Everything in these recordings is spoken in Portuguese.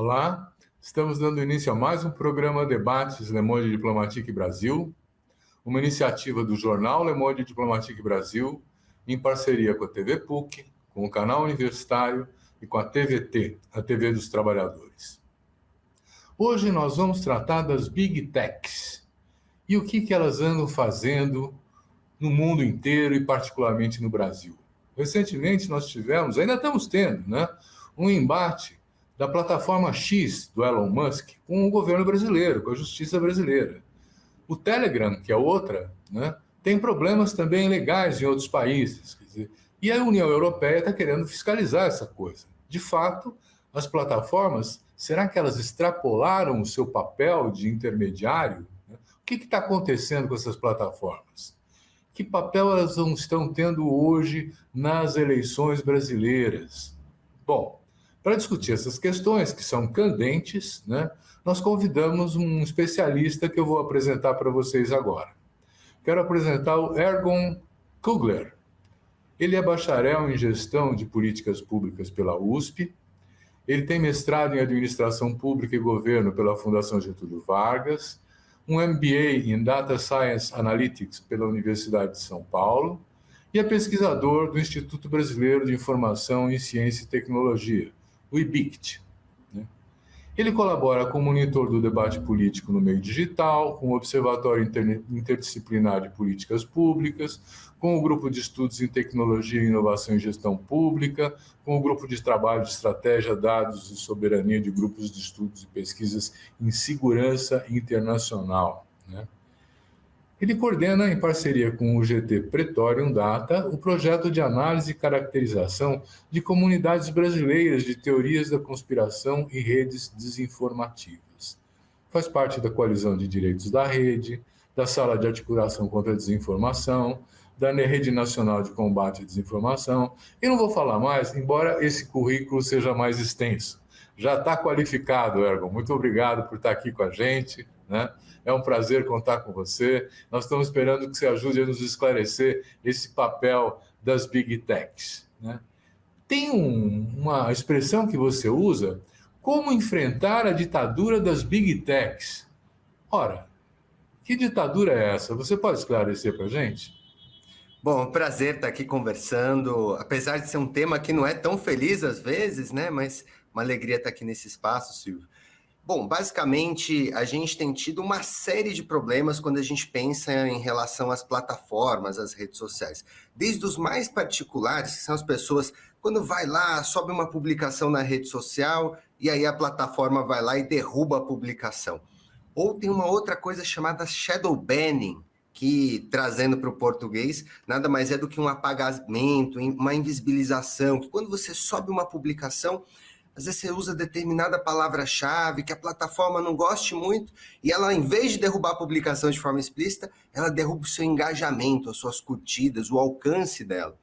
Olá, estamos dando início a mais um programa Debates Le Monde Diplomatique Brasil, uma iniciativa do jornal Le Monde Diplomatique Brasil, em parceria com a TV PUC, com o canal universitário e com a TVT, a TV dos Trabalhadores. Hoje nós vamos tratar das Big Techs e o que elas andam fazendo no mundo inteiro e particularmente no Brasil. Recentemente nós tivemos, ainda estamos tendo, um embate da plataforma X do Elon Musk com o governo brasileiro, com a justiça brasileira. O Telegram, que é outra, tem problemas também legais em outros países. Quer dizer, e a União Europeia está querendo fiscalizar essa coisa. De fato, as plataformas, será que elas extrapolaram o seu papel de intermediário? O que está acontecendo com essas plataformas? Que papel elas estão tendo hoje nas eleições brasileiras? Bom, para discutir essas questões, que são candentes, nós convidamos um especialista que eu vou apresentar para vocês agora. Quero apresentar o Ergon Kugler. Ele é bacharel em Gestão de Políticas Públicas pela USP. Ele tem mestrado em Administração Pública e Governo pela Fundação Getúlio Vargas, um MBA em Data Science Analytics pela Universidade de São Paulo e é pesquisador do Instituto Brasileiro de Informação em Ciência e Tecnologia, o IBICT. Ele colabora como monitor do debate político no meio digital, com o Observatório Interdisciplinar de Políticas Públicas, com o Grupo de Estudos em Tecnologia, Inovação e Gestão Pública, com o Grupo de Trabalho de Estratégia, Dados e Soberania de Grupos de Estudos e Pesquisas em Segurança Internacional. Ele coordena, em parceria com o GT Praetorium Data, o projeto de análise e caracterização de comunidades brasileiras de teorias da conspiração e redes desinformativas. Faz parte da Coalizão de Direitos da Rede, da Sala de Articulação contra a Desinformação, da Rede Nacional de Combate à Desinformação. E não vou falar mais, embora esse currículo seja mais extenso. Já está qualificado, Ergon. Muito obrigado por estar aqui com a gente. É um prazer contar com você. Nós estamos esperando que você ajude a nos esclarecer esse papel das Big Techs. Tem uma expressão que você usa, como enfrentar a ditadura das Big Techs. Ora, que ditadura é essa? Você pode esclarecer para a gente? Bom, é um prazer estar aqui conversando, apesar de ser um tema que não é tão feliz às vezes, mas uma alegria estar aqui nesse espaço, Silvio. Bom, basicamente, a gente tem tido uma série de problemas quando a gente pensa em relação às plataformas, às redes sociais. Desde os mais particulares, que são as pessoas, quando vai lá, sobe uma publicação na rede social, e aí a plataforma vai lá e derruba a publicação. Ou tem uma outra coisa chamada shadow banning, que, trazendo para o português, nada mais é do que um apagamento, uma invisibilização, que quando você sobe uma publicação, às vezes você usa determinada palavra-chave que a plataforma não goste muito e ela, em vez de derrubar a publicação de forma explícita, ela derruba o seu engajamento, as suas curtidas, o alcance dela.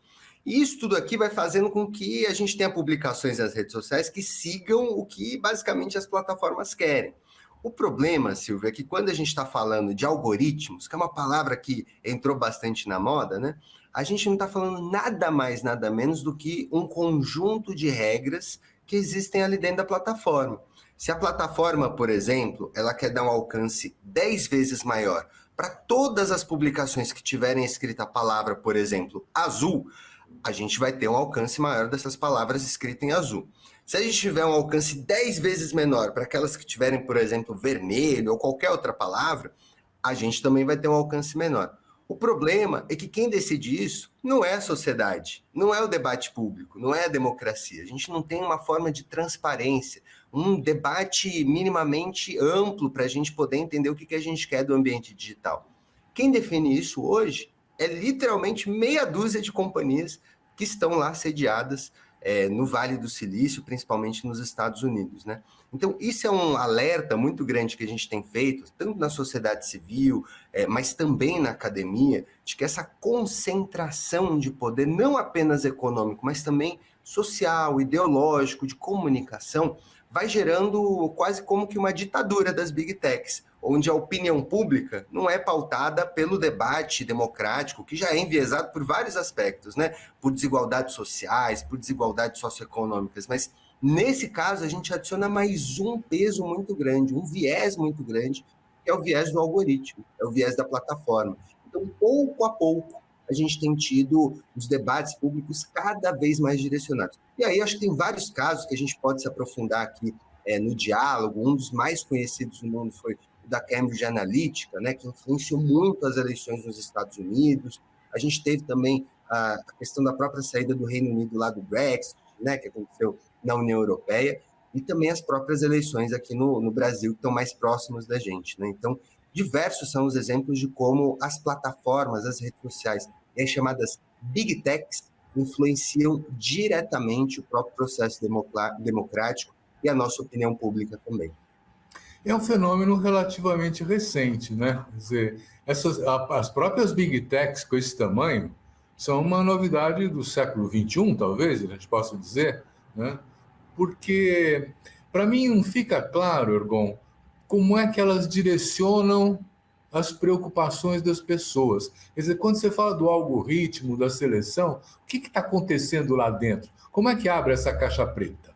E isso tudo aqui vai fazendo com que a gente tenha publicações nas redes sociais que sigam o que basicamente as plataformas querem. O problema, Silvio, é que quando a gente está falando de algoritmos, que é uma palavra que entrou bastante na moda, a gente não está falando nada mais, nada menos do que um conjunto de regras que existem ali dentro da plataforma. Se a plataforma, por exemplo, ela quer dar um alcance 10 vezes maior para todas as publicações que tiverem escrita a palavra, por exemplo, azul, a gente vai ter um alcance maior dessas palavras escritas em azul. Se a gente tiver um alcance 10 vezes menor para aquelas que tiverem, por exemplo, vermelho ou qualquer outra palavra, a gente também vai ter um alcance menor. O problema é que quem decide isso não é a sociedade, não é o debate público, não é a democracia. A gente não tem uma forma de transparência, um debate minimamente amplo para a gente poder entender o que a gente quer do ambiente digital. Quem define isso hoje é literalmente meia dúzia de companhias que estão lá sediadas no Vale do Silício, principalmente nos Estados Unidos. Então, isso é um alerta muito grande que a gente tem feito, tanto na sociedade civil, mas também na academia, de que essa concentração de poder, não apenas econômico, mas também social, ideológico, de comunicação, vai gerando quase como que uma ditadura das Big Techs, onde a opinião pública não é pautada pelo debate democrático, que já é enviesado por vários aspectos, por desigualdades sociais, por desigualdades socioeconômicas, mas Nesse caso, a gente adiciona mais um peso muito grande, um viés muito grande, que é o viés do algoritmo, é o viés da plataforma. Então, pouco a pouco, a gente tem tido os debates públicos cada vez mais direcionados. E aí, acho que tem vários casos que a gente pode se aprofundar aqui no diálogo. Um dos mais conhecidos no mundo foi o da Cambridge Analytica, né, que influenciou muito as eleições nos Estados Unidos. A gente teve também a questão da própria saída do Reino Unido lá do Brexit, né, que aconteceu na União Europeia, e também as próprias eleições aqui no Brasil, que estão mais próximas da gente, né? Então, diversos são os exemplos de como as plataformas, as redes sociais, e as chamadas Big Techs, influenciam diretamente o próprio processo democrático e a nossa opinião pública também. É um fenômeno relativamente recente, né? Quer dizer, as próprias Big Techs com esse tamanho são uma novidade do século XXI, talvez, a gente possa dizer, né? Porque, para mim, não fica claro, Ergon, como é que elas direcionam as preocupações das pessoas. Quer dizer, quando você fala do algoritmo, da seleção, o que está acontecendo lá dentro? Como é que abre essa caixa preta?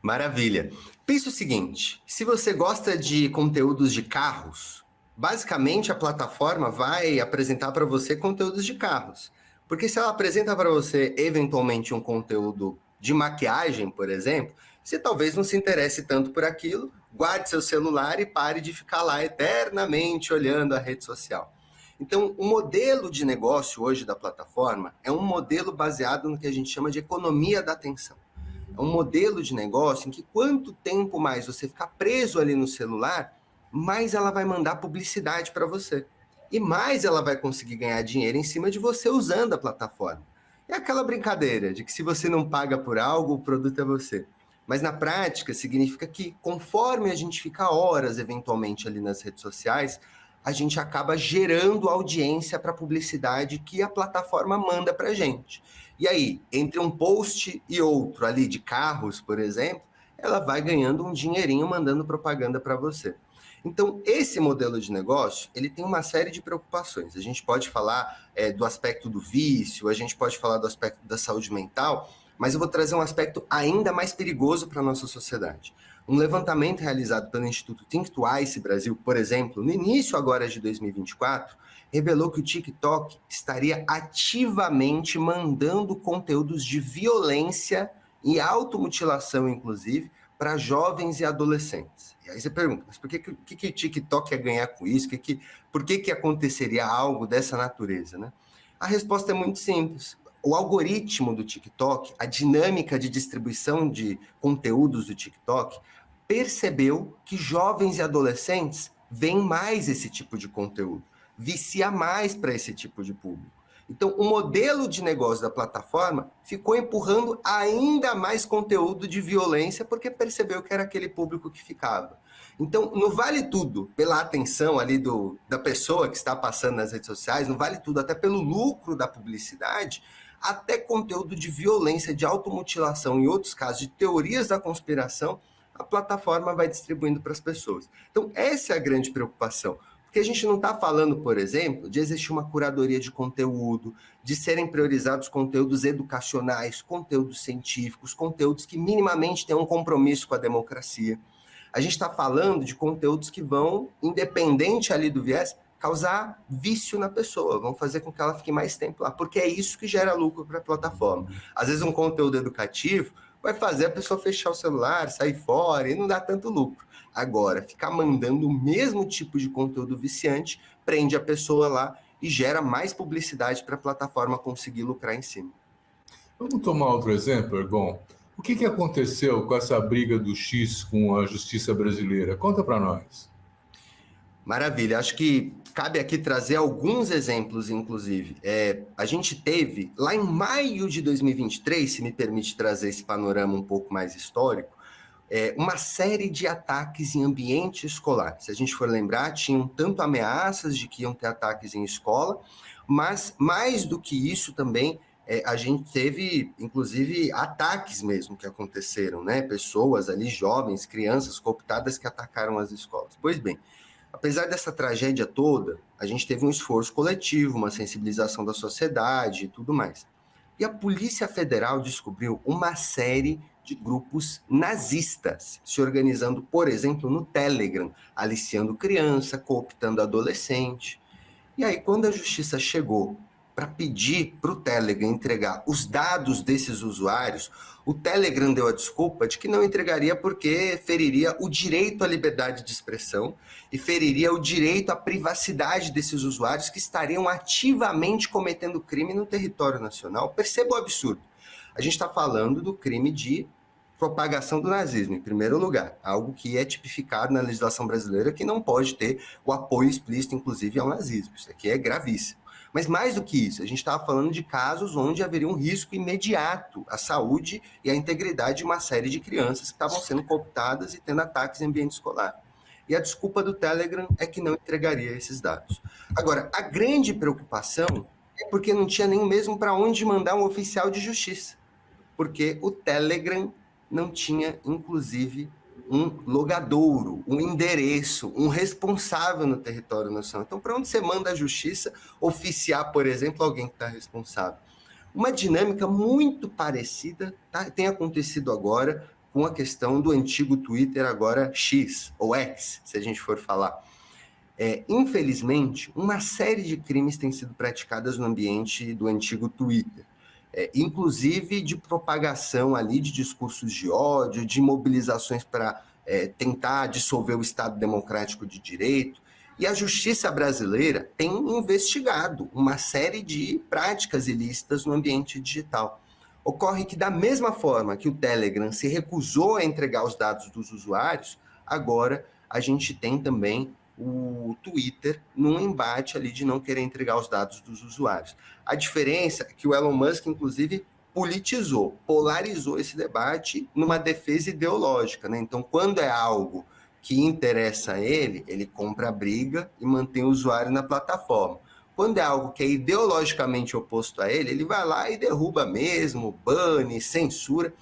Maravilha. Pensa o seguinte, se você gosta de conteúdos de carros, basicamente a plataforma vai apresentar para você conteúdos de carros. Porque se ela apresenta para você, eventualmente, um conteúdo de maquiagem, por exemplo, você talvez não se interesse tanto por aquilo, guarde seu celular e pare de ficar lá eternamente olhando a rede social. Então, o modelo de negócio hoje da plataforma é um modelo baseado no que a gente chama de economia da atenção. É um modelo de negócio em que quanto tempo mais você ficar preso ali no celular, mais ela vai mandar publicidade para você. E mais ela vai conseguir ganhar dinheiro em cima de você usando a plataforma. É aquela brincadeira de que se você não paga por algo, o produto é você. Mas na prática significa que conforme a gente fica horas eventualmente ali nas redes sociais, a gente acaba gerando audiência para a publicidade que a plataforma manda para a gente. E aí, entre um post e outro ali de carros, por exemplo, ela vai ganhando um dinheirinho mandando propaganda para você. Então, esse modelo de negócio, ele tem uma série de preocupações. A gente pode falar do aspecto do vício, a gente pode falar do aspecto da saúde mental, mas eu vou trazer um aspecto ainda mais perigoso para a nossa sociedade. Um levantamento realizado pelo Instituto Think Twice Brasil, por exemplo, no início agora de 2024, revelou que o TikTok estaria ativamente mandando conteúdos de violência e automutilação, inclusive, para jovens e adolescentes. E aí você pergunta, mas por que o TikTok quer ganhar com isso? Por que aconteceria algo dessa natureza, né? A resposta é muito simples. O algoritmo do TikTok, a dinâmica de distribuição de conteúdos do TikTok, percebeu que jovens e adolescentes veem mais esse tipo de conteúdo, vicia mais para esse tipo de público. Então, o modelo de negócio da plataforma ficou empurrando ainda mais conteúdo de violência porque percebeu que era aquele público que ficava. Então, não vale tudo pela atenção ali da pessoa que está passando nas redes sociais, não vale tudo até pelo lucro da publicidade, até conteúdo de violência, de automutilação, em outros casos, de teorias da conspiração, a plataforma vai distribuindo para as pessoas. Então, essa é a grande preocupação. Porque a gente não está falando, por exemplo, de existir uma curadoria de conteúdo, de serem priorizados conteúdos educacionais, conteúdos científicos, conteúdos que minimamente tenham um compromisso com a democracia. A gente está falando de conteúdos que vão, independente ali do viés, causar vício na pessoa, vão fazer com que ela fique mais tempo lá, porque é isso que gera lucro para a plataforma. Às vezes um conteúdo educativo vai fazer a pessoa fechar o celular, sair fora e não dá tanto lucro. Agora, ficar mandando o mesmo tipo de conteúdo viciante prende a pessoa lá e gera mais publicidade para a plataforma conseguir lucrar em cima. Vamos tomar outro exemplo, Ergon. O que aconteceu com essa briga do X com a justiça brasileira? Conta para nós. Maravilha, acho que cabe aqui trazer alguns exemplos, inclusive. A gente teve, lá em maio de 2023, se me permite trazer esse panorama um pouco mais histórico, uma série de ataques em ambiente escolar. Se a gente for lembrar, tinham tanto ameaças de que iam ter ataques em escola, mas mais do que isso também, a gente teve, inclusive, ataques mesmo que aconteceram, né? Pessoas ali, jovens, crianças cooptadas que atacaram as escolas. Pois bem, apesar dessa tragédia toda, a gente teve um esforço coletivo, uma sensibilização da sociedade e tudo mais. E a Polícia Federal descobriu uma série de grupos nazistas se organizando, por exemplo, no Telegram, aliciando criança, cooptando adolescente. E aí, quando a justiça chegou para pedir para o Telegram entregar os dados desses usuários, o Telegram deu a desculpa de que não entregaria porque feriria o direito à liberdade de expressão e feriria o direito à privacidade desses usuários que estariam ativamente cometendo crime no território nacional. Perceba o absurdo. A gente está falando do crime de propagação do nazismo, em primeiro lugar, algo que é tipificado na legislação brasileira, que não pode ter o apoio explícito, inclusive, ao nazismo. Isso aqui é gravíssimo. Mas mais do que isso, a gente estava falando de casos onde haveria um risco imediato à saúde e à integridade de uma série de crianças que estavam sendo cooptadas e tendo ataques em ambiente escolar. E a desculpa do Telegram é que não entregaria esses dados. Agora, a grande preocupação é porque não tinha nem mesmo para onde mandar um oficial de justiça, porque o Telegram não tinha, inclusive, um logadouro, um endereço, um responsável no território nacional. Então, para onde você manda a justiça oficiar, por exemplo, alguém que está responsável? Uma dinâmica muito parecida tem acontecido agora com a questão do antigo Twitter, agora X, ou X, se a gente for falar. Infelizmente, uma série de crimes têm sido praticadas no ambiente do antigo Twitter. Inclusive de propagação ali de discursos de ódio, de mobilizações para tentar dissolver o Estado Democrático de Direito. E a justiça brasileira tem investigado uma série de práticas ilícitas no ambiente digital. Ocorre que, da mesma forma que o Telegram se recusou a entregar os dados dos usuários, agora a gente tem também o Twitter num embate ali de não querer entregar os dados dos usuários. A diferença é que o Elon Musk, inclusive, politizou, polarizou esse debate numa defesa ideológica, né? Então, quando é algo que interessa a ele, ele compra a briga e mantém o usuário na plataforma. Quando é algo que é ideologicamente oposto a ele, ele vai lá e derruba mesmo, bane, censura.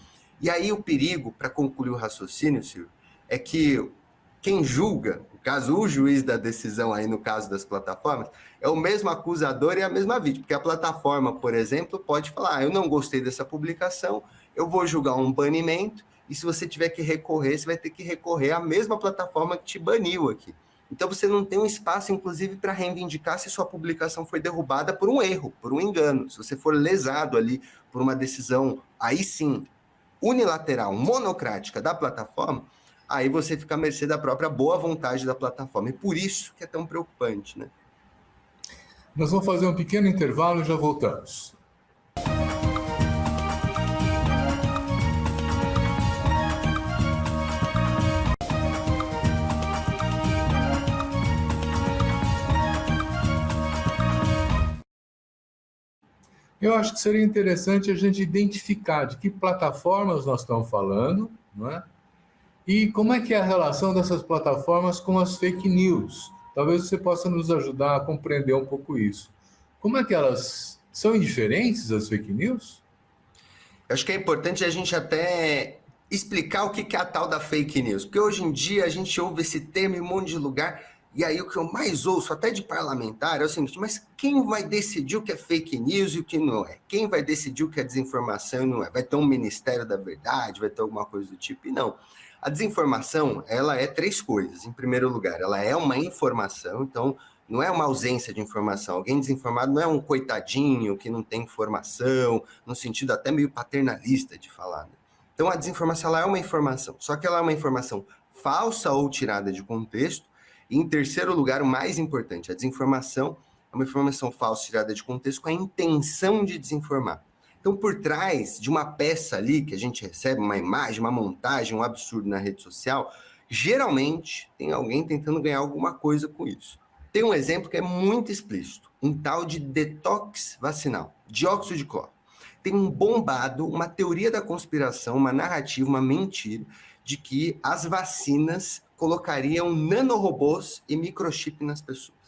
E aí o perigo, para concluir o raciocínio, Silvio, é que quem julga, no caso, o juiz da decisão aí no caso das plataformas, é o mesmo acusador e a mesma vítima, porque a plataforma, por exemplo, pode falar, eu não gostei dessa publicação, eu vou julgar um banimento, e se você tiver que recorrer, você vai ter que recorrer à mesma plataforma que te baniu aqui. Então você não tem um espaço, inclusive, para reivindicar se sua publicação foi derrubada por um erro, por um engano. Se você for lesado ali por uma decisão, aí sim, unilateral, monocrática da plataforma, aí você fica à mercê da própria boa vontade da plataforma. E por isso que é tão preocupante, né? Nós vamos fazer um pequeno intervalo e já voltamos. Eu acho que seria interessante a gente identificar de que plataformas nós estamos falando, não é? E como é que é a relação dessas plataformas com as fake news? Talvez você possa nos ajudar a compreender um pouco isso. Como é que elas são indiferentes, as fake news? Eu acho que é importante a gente até explicar o que é a tal da fake news, porque hoje em dia a gente ouve esse termo em um monte de lugar, e aí o que eu mais ouço, até de parlamentar, é o seguinte, mas quem vai decidir o que é fake news e o que não é? Quem vai decidir o que é desinformação e não é? Vai ter um Ministério da Verdade, vai ter alguma coisa do tipo? E não. A desinformação, ela é três coisas. Em primeiro lugar, ela é uma informação, então não é uma ausência de informação. Alguém desinformado não é um coitadinho que não tem informação, no sentido até meio paternalista de falar, né? Então a desinformação, ela é uma informação, só que ela é uma informação falsa ou tirada de contexto. E em terceiro lugar, o mais importante, a desinformação é uma informação falsa tirada de contexto com a intenção de desinformar. Então, por trás de uma peça ali que a gente recebe, uma imagem, uma montagem, um absurdo na rede social, geralmente tem alguém tentando ganhar alguma coisa com isso. Tem um exemplo que é muito explícito, um tal de detox vacinal, dióxido de cloro. Tem um bombado, uma teoria da conspiração, uma narrativa, uma mentira, de que as vacinas colocariam nanorobôs e microchip nas pessoas.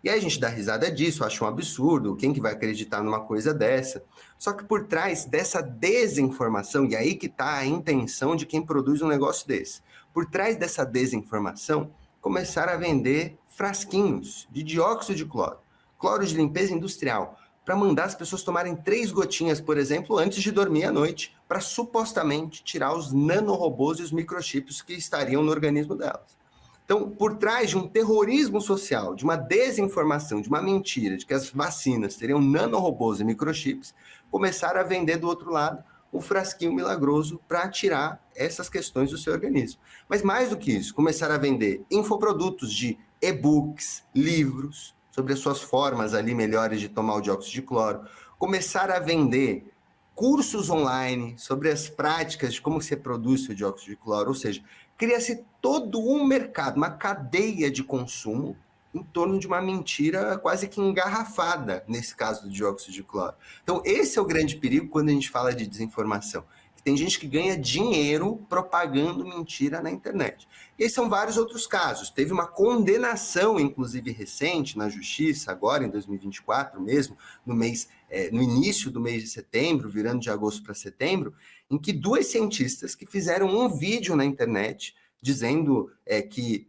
E aí a gente dá risada disso, acha um absurdo, quem que vai acreditar numa coisa dessa? Só que por trás dessa desinformação, e aí que está a intenção de quem produz um negócio desse, por trás dessa desinformação, começaram a vender frasquinhos de dióxido de cloro, cloro de limpeza industrial, para mandar as pessoas tomarem 3 gotinhas, por exemplo, antes de dormir à noite, para supostamente tirar os nanorobôs e os microchips que estariam no organismo delas. Então, por trás de um terrorismo social, de uma desinformação, de uma mentira, de que as vacinas teriam nanorobôs e microchips, começaram a vender do outro lado um frasquinho milagroso para tirar essas questões do seu organismo. Mas mais do que isso, começaram a vender infoprodutos de e-books, livros, sobre as suas formas ali melhores de tomar o dióxido de cloro, começaram a vender cursos online sobre as práticas de como se produz o dióxido de cloro, ou seja, cria-se todo um mercado, uma cadeia de consumo em torno de uma mentira quase que engarrafada, nesse caso do dióxido de cloro. Então, esse é o grande perigo quando a gente fala de desinformação. Tem gente que ganha dinheiro propagando mentira na internet. E aí são vários outros casos. Teve uma condenação, inclusive recente, na justiça, agora em 2024 mesmo, no início do mês de setembro, virando de agosto para setembro, em que 2 cientistas que fizeram um vídeo na internet dizendo que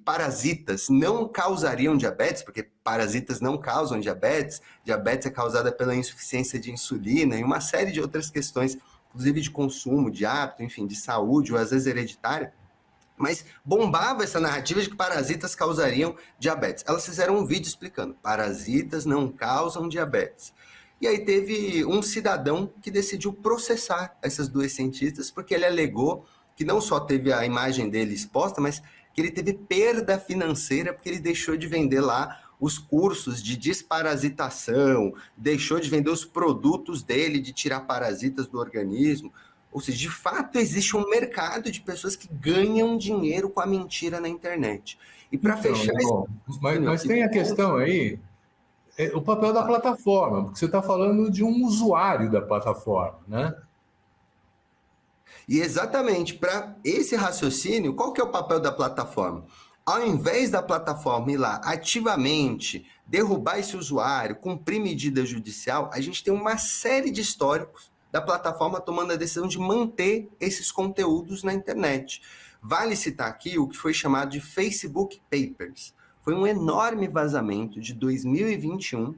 parasitas não causariam diabetes, porque parasitas não causam diabetes é causada pela insuficiência de insulina e uma série de outras questões, inclusive de consumo, de hábito, enfim, de saúde, ou às vezes hereditária, mas bombava essa narrativa de que parasitas causariam diabetes. Elas fizeram um vídeo explicando, parasitas não causam diabetes. E aí teve um cidadão que decidiu processar essas 2 cientistas, porque ele alegou que não só teve a imagem dele exposta, mas que ele teve perda financeira porque ele deixou de vender lá os cursos de desparasitação, deixou de vender os produtos dele de tirar parasitas do organismo. Ou seja, de fato existe um mercado de pessoas que ganham dinheiro com a mentira na internet. E para fechar... Bom, mas tem a questão aí, o papel da plataforma, porque você está falando de um usuário da plataforma, né? E exatamente, para esse raciocínio, qual que é o papel da plataforma? Ao invés da plataforma ir lá ativamente derrubar esse usuário, cumprir medida judicial, a gente tem uma série de históricos da plataforma tomando a decisão de manter esses conteúdos na internet. Vale citar aqui o que foi chamado de Facebook Papers. Foi um enorme vazamento de 2021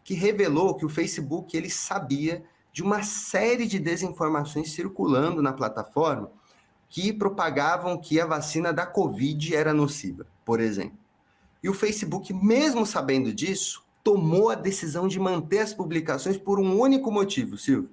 que revelou que o Facebook ele sabia de uma série de desinformações circulando na plataforma que propagavam que a vacina da Covid era nociva, por exemplo. E o Facebook, mesmo sabendo disso, tomou a decisão de manter as publicações por um único motivo, Silvio.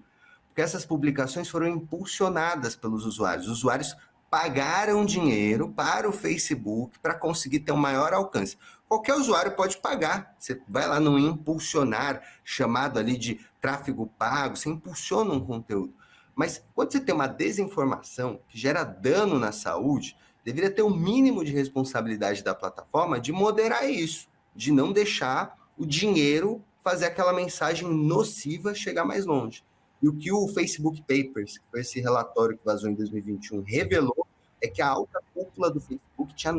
Porque essas publicações foram impulsionadas pelos usuários. Os usuários pagaram dinheiro para o Facebook para conseguir ter um maior alcance. Qualquer usuário pode pagar. Você vai lá no impulsionar, chamado ali de tráfego pago, você impulsiona um conteúdo. Mas quando você tem uma desinformação que gera dano na saúde, deveria ter o mínimo de responsabilidade da plataforma de moderar isso, de não deixar o dinheiro fazer aquela mensagem nociva chegar mais longe. E o que o Facebook Papers, que foi esse relatório que vazou em 2021, revelou é que a alta cúpula do Facebook tinha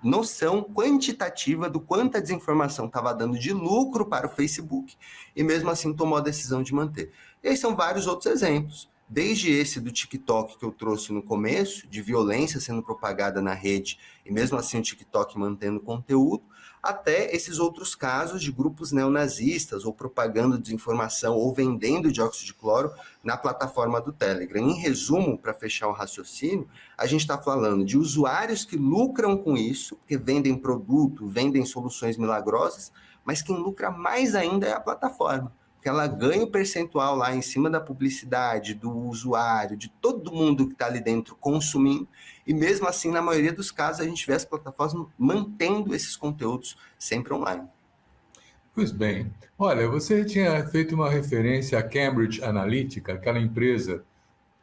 noção quantitativa do quanto a desinformação estava dando de lucro para o Facebook e mesmo assim tomou a decisão de manter. E aí são vários outros exemplos, desde esse do TikTok que eu trouxe no começo, de violência sendo propagada na rede e mesmo assim o TikTok mantendo conteúdo, até esses outros casos de grupos neonazistas ou propagando desinformação ou vendendo dióxido de cloro na plataforma do Telegram. Em resumo, para fechar o raciocínio, a gente está falando de usuários que lucram com isso, que vendem produto, vendem soluções milagrosas, mas quem lucra mais ainda é a plataforma, porque ela ganha o percentual lá em cima da publicidade, do usuário, de todo mundo que está ali dentro consumindo, e mesmo assim, na maioria dos casos, a gente vê as plataformas mantendo esses conteúdos sempre online. Pois bem, olha, você tinha feito uma referência à Cambridge Analytica, aquela empresa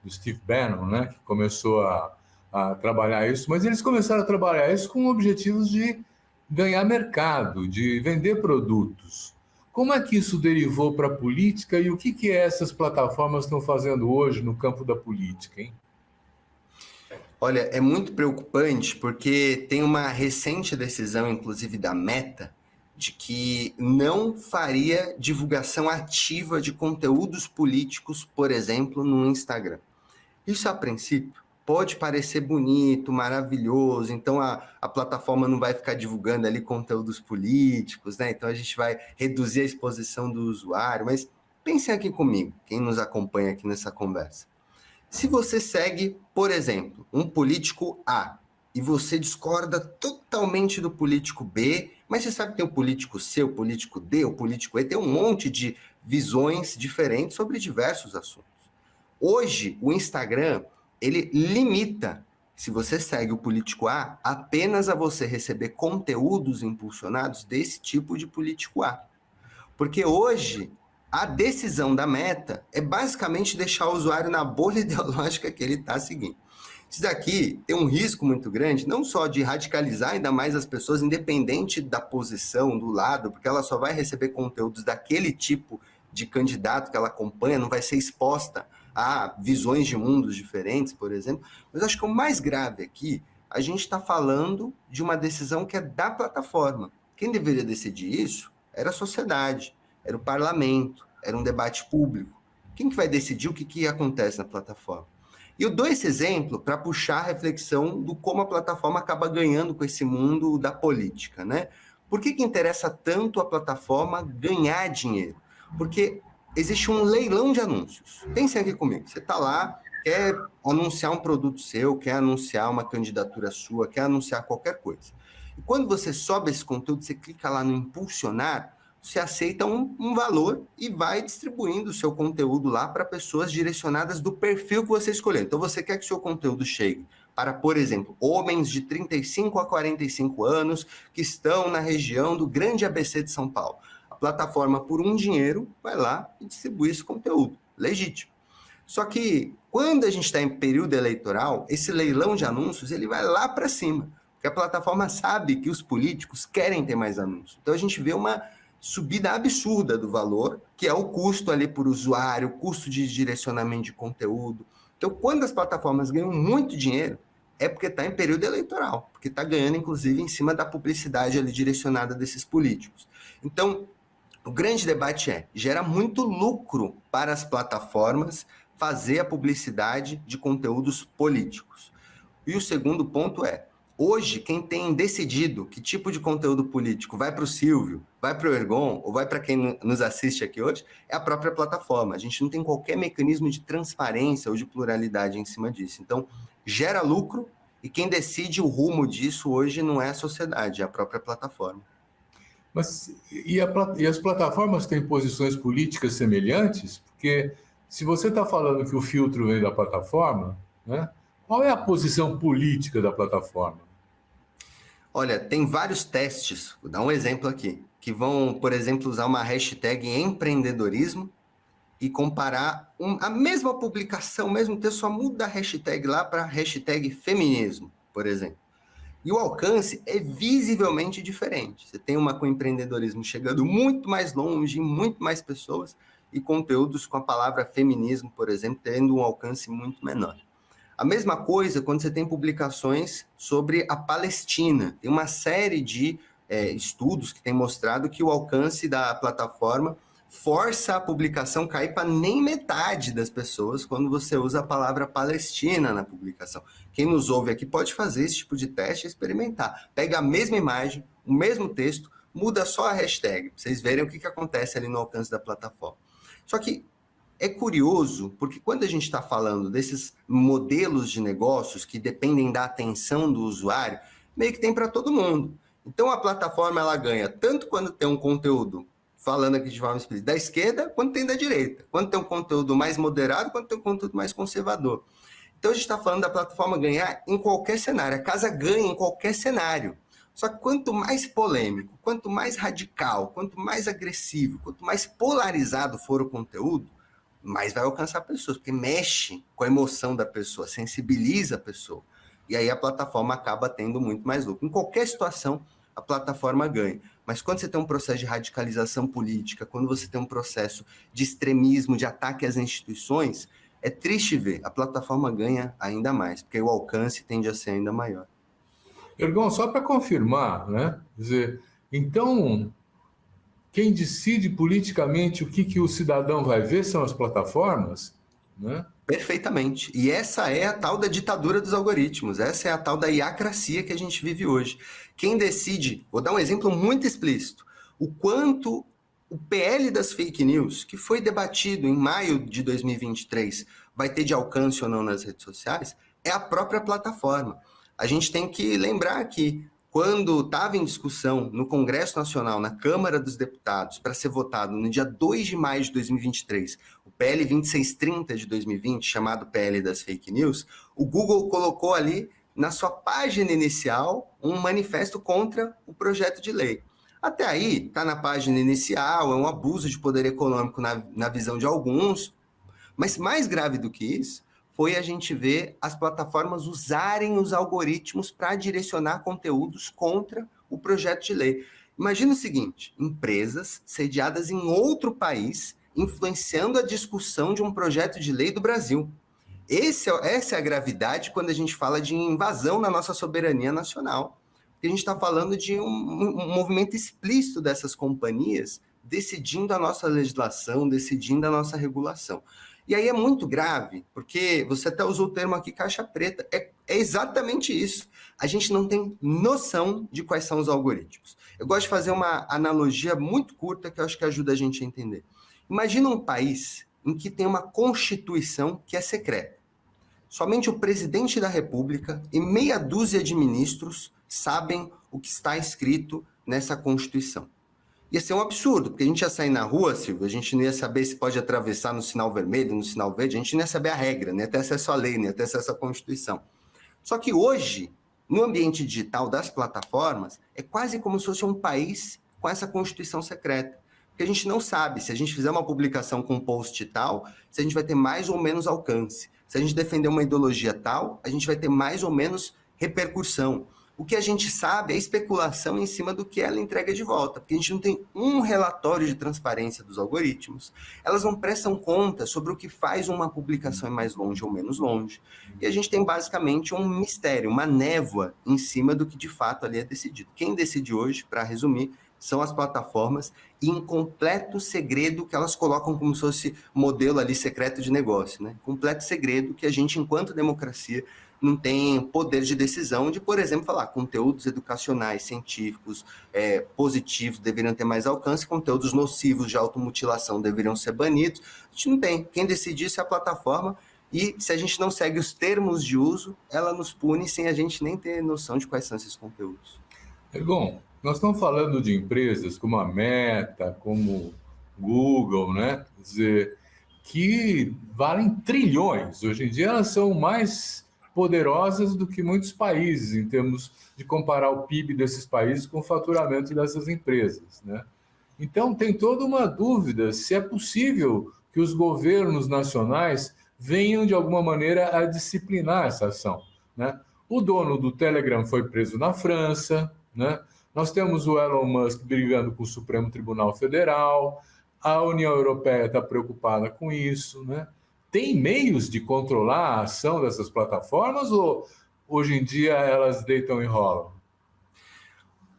do Steve Bannon, né, que começou a trabalhar isso, mas eles começaram a trabalhar isso com objetivos de ganhar mercado, de vender produtos. Como é que isso derivou para a política e o que essas plataformas estão fazendo hoje no campo da política, hein? Olha, é muito preocupante porque tem uma recente decisão, inclusive da Meta, de que não faria divulgação ativa de conteúdos políticos, por exemplo, no Instagram. Isso, a princípio, pode parecer bonito, maravilhoso, então a plataforma não vai ficar divulgando ali conteúdos políticos, né? Então a gente vai reduzir a exposição do usuário, mas pensem aqui comigo, quem nos acompanha aqui nessa conversa. Se você segue, por exemplo, um político A e você discorda totalmente do político B, mas você sabe que tem o político C, o político D, o político E, tem um monte de visões diferentes sobre diversos assuntos. Hoje, o Instagram, ele limita, se você segue o político A, apenas a você receber conteúdos impulsionados desse tipo de político A. Porque hoje, a decisão da Meta é basicamente deixar o usuário na bolha ideológica que ele está seguindo. Isso daqui tem um risco muito grande, não só de radicalizar ainda mais as pessoas, independente da posição, do lado, porque ela só vai receber conteúdos daquele tipo de candidato que ela acompanha, não vai ser exposta a visões de mundos diferentes, por exemplo. Mas acho que o mais grave aqui, a gente está falando de uma decisão que é da plataforma. Quem deveria decidir isso era a sociedade, era o parlamento, era um debate público. Quem que vai decidir o que acontece na plataforma? E eu dou esse exemplo para puxar a reflexão do como a plataforma acaba ganhando com esse mundo da política, né? Por que interessa tanto a plataforma ganhar dinheiro? Porque existe um leilão de anúncios. Pensem aqui comigo, você está lá, quer anunciar um produto seu, quer anunciar uma candidatura sua, quer anunciar qualquer coisa. E quando você sobe esse conteúdo, você clica lá no impulsionar, você aceita um valor e vai distribuindo o seu conteúdo lá para pessoas direcionadas do perfil que você escolheu. Então, você quer que o seu conteúdo chegue para, por exemplo, homens de 35 a 45 anos que estão na região do Grande ABC de São Paulo. A plataforma, por um dinheiro, vai lá e distribui esse conteúdo. Legítimo. Só que, quando a gente está em período eleitoral, esse leilão de anúncios ele vai lá para cima. Porque a plataforma sabe que os políticos querem ter mais anúncios. Então, a gente vê uma subida absurda do valor, que é o custo ali por usuário, o custo de direcionamento de conteúdo. Então, quando as plataformas ganham muito dinheiro, é porque está em período eleitoral, porque está ganhando, inclusive, em cima da publicidade ali direcionada desses políticos. Então, o grande debate gera muito lucro para as plataformas fazer a publicidade de conteúdos políticos. E o segundo ponto hoje, quem tem decidido que tipo de conteúdo político vai para o Silvio, vai para o Ergon, ou vai para quem nos assiste aqui hoje, é a própria plataforma. A gente não tem qualquer mecanismo de transparência ou de pluralidade em cima disso. Então, gera lucro e quem decide o rumo disso hoje não é a sociedade, é a própria plataforma. Mas e as plataformas têm posições políticas semelhantes? Porque se você está falando que o filtro vem da plataforma, né, qual é a posição política da plataforma? Olha, tem vários testes, vou dar um exemplo aqui, que vão, por exemplo, usar uma hashtag empreendedorismo e comparar a mesma publicação, o mesmo texto, só muda a hashtag lá para hashtag feminismo, por exemplo. E o alcance é visivelmente diferente. Você tem uma com empreendedorismo chegando muito mais longe, muito mais pessoas, e conteúdos com a palavra feminismo, por exemplo, tendo um alcance muito menor. A mesma coisa quando você tem publicações sobre a Palestina. Tem uma série de estudos que têm mostrado que o alcance da plataforma força a publicação cair para nem metade das pessoas quando você usa a palavra Palestina na publicação. Quem nos ouve aqui pode fazer esse tipo de teste e experimentar. Pega a mesma imagem, o mesmo texto, muda só a hashtag, para vocês verem o que acontece ali no alcance da plataforma. Só que é curioso, porque quando a gente está falando desses modelos de negócios que dependem da atenção do usuário, meio que tem para todo mundo. Então, a plataforma ela ganha tanto quando tem um conteúdo, falando aqui de forma explícita, da esquerda, quanto tem da direita. Quando tem um conteúdo mais moderado, quanto tem um conteúdo mais conservador. Então, a gente está falando da plataforma ganhar em qualquer cenário. A casa ganha em qualquer cenário. Só que quanto mais polêmico, quanto mais radical, quanto mais agressivo, quanto mais polarizado for o conteúdo, mais vai alcançar pessoas, porque mexe com a emoção da pessoa, sensibiliza a pessoa. E aí a plataforma acaba tendo muito mais lucro. Em qualquer situação, a plataforma ganha. Mas quando você tem um processo de radicalização política, quando você tem um processo de extremismo, de ataque às instituições, é triste ver. A plataforma ganha ainda mais, porque o alcance tende a ser ainda maior. Ergon, só para confirmar, né? Quer dizer, então, quem decide politicamente o que o cidadão vai ver são as plataformas, né? Perfeitamente. E essa é a tal da ditadura dos algoritmos, essa é a tal da iacracia que a gente vive hoje. Quem decide, vou dar um exemplo muito explícito, o quanto o PL das fake news, que foi debatido em maio de 2023, vai ter de alcance ou não nas redes sociais, é a própria plataforma. A gente tem que lembrar que quando estava em discussão no Congresso Nacional, na Câmara dos Deputados, para ser votado no dia 2 de maio de 2023, o PL 2630 de 2020, chamado PL das Fake News, o Google colocou ali, na sua página inicial, um manifesto contra o projeto de lei. Até aí, está na página inicial, é um abuso de poder econômico na visão de alguns, mas mais grave do que isso, foi a gente ver as plataformas usarem os algoritmos para direcionar conteúdos contra o projeto de lei. Imagina o seguinte, empresas sediadas em outro país influenciando a discussão de um projeto de lei do Brasil. Essa é a gravidade quando a gente fala de invasão na nossa soberania nacional. Porque a gente está falando de um movimento explícito dessas companhias decidindo a nossa legislação, decidindo a nossa regulação. E aí é muito grave, porque você até usou o termo aqui caixa preta, é exatamente isso. A gente não tem noção de quais são os algoritmos. Eu gosto de fazer uma analogia muito curta que eu acho que ajuda a gente a entender. Imagina um país em que tem uma constituição que é secreta. Somente o presidente da República e meia dúzia de ministros sabem o que está escrito nessa Constituição. Ia ser um absurdo, porque a gente ia sair na rua, Silvio, a gente não ia saber se pode atravessar no sinal vermelho, no sinal verde, a gente não ia saber a regra, nem ia ter acesso à lei, nem ia ter acesso à Constituição. Só que hoje, no ambiente digital das plataformas, é quase como se fosse um país com essa Constituição secreta. Porque a gente não sabe se a gente fizer uma publicação com um post tal, se a gente vai ter mais ou menos alcance. Se a gente defender uma ideologia tal, a gente vai ter mais ou menos repercussão. O que a gente sabe é especulação em cima do que ela entrega de volta, porque a gente não tem um relatório de transparência dos algoritmos. Elas não prestam conta sobre o que faz uma publicação ir mais longe ou menos longe. E a gente tem basicamente um mistério, uma névoa em cima do que de fato ali é decidido. Quem decide hoje, para resumir, são as plataformas e em completo segredo que elas colocam como se fosse modelo ali secreto de negócio, né? Completo segredo que a gente, enquanto democracia, não tem poder de decisão de, por exemplo, falar conteúdos educacionais, científicos, positivos deveriam ter mais alcance, conteúdos nocivos de automutilação deveriam ser banidos. A gente não tem. Quem decide isso é a plataforma e se a gente não segue os termos de uso, ela nos pune sem a gente nem ter noção de quais são esses conteúdos. Bom, nós estamos falando de empresas como a Meta, como Google, né? Quer dizer, que valem trilhões. Hoje em dia elas são mais poderosas do que muitos países, em termos de comparar o PIB desses países com o faturamento dessas empresas, né? Então, tem toda uma dúvida se é possível que os governos nacionais venham, de alguma maneira, a disciplinar essa ação, né? O dono do Telegram foi preso na França, né? Nós temos o Elon Musk brigando com o Supremo Tribunal Federal, a União Europeia está preocupada com isso, né? Tem meios de controlar a ação dessas plataformas ou hoje em dia elas deitam e rolam?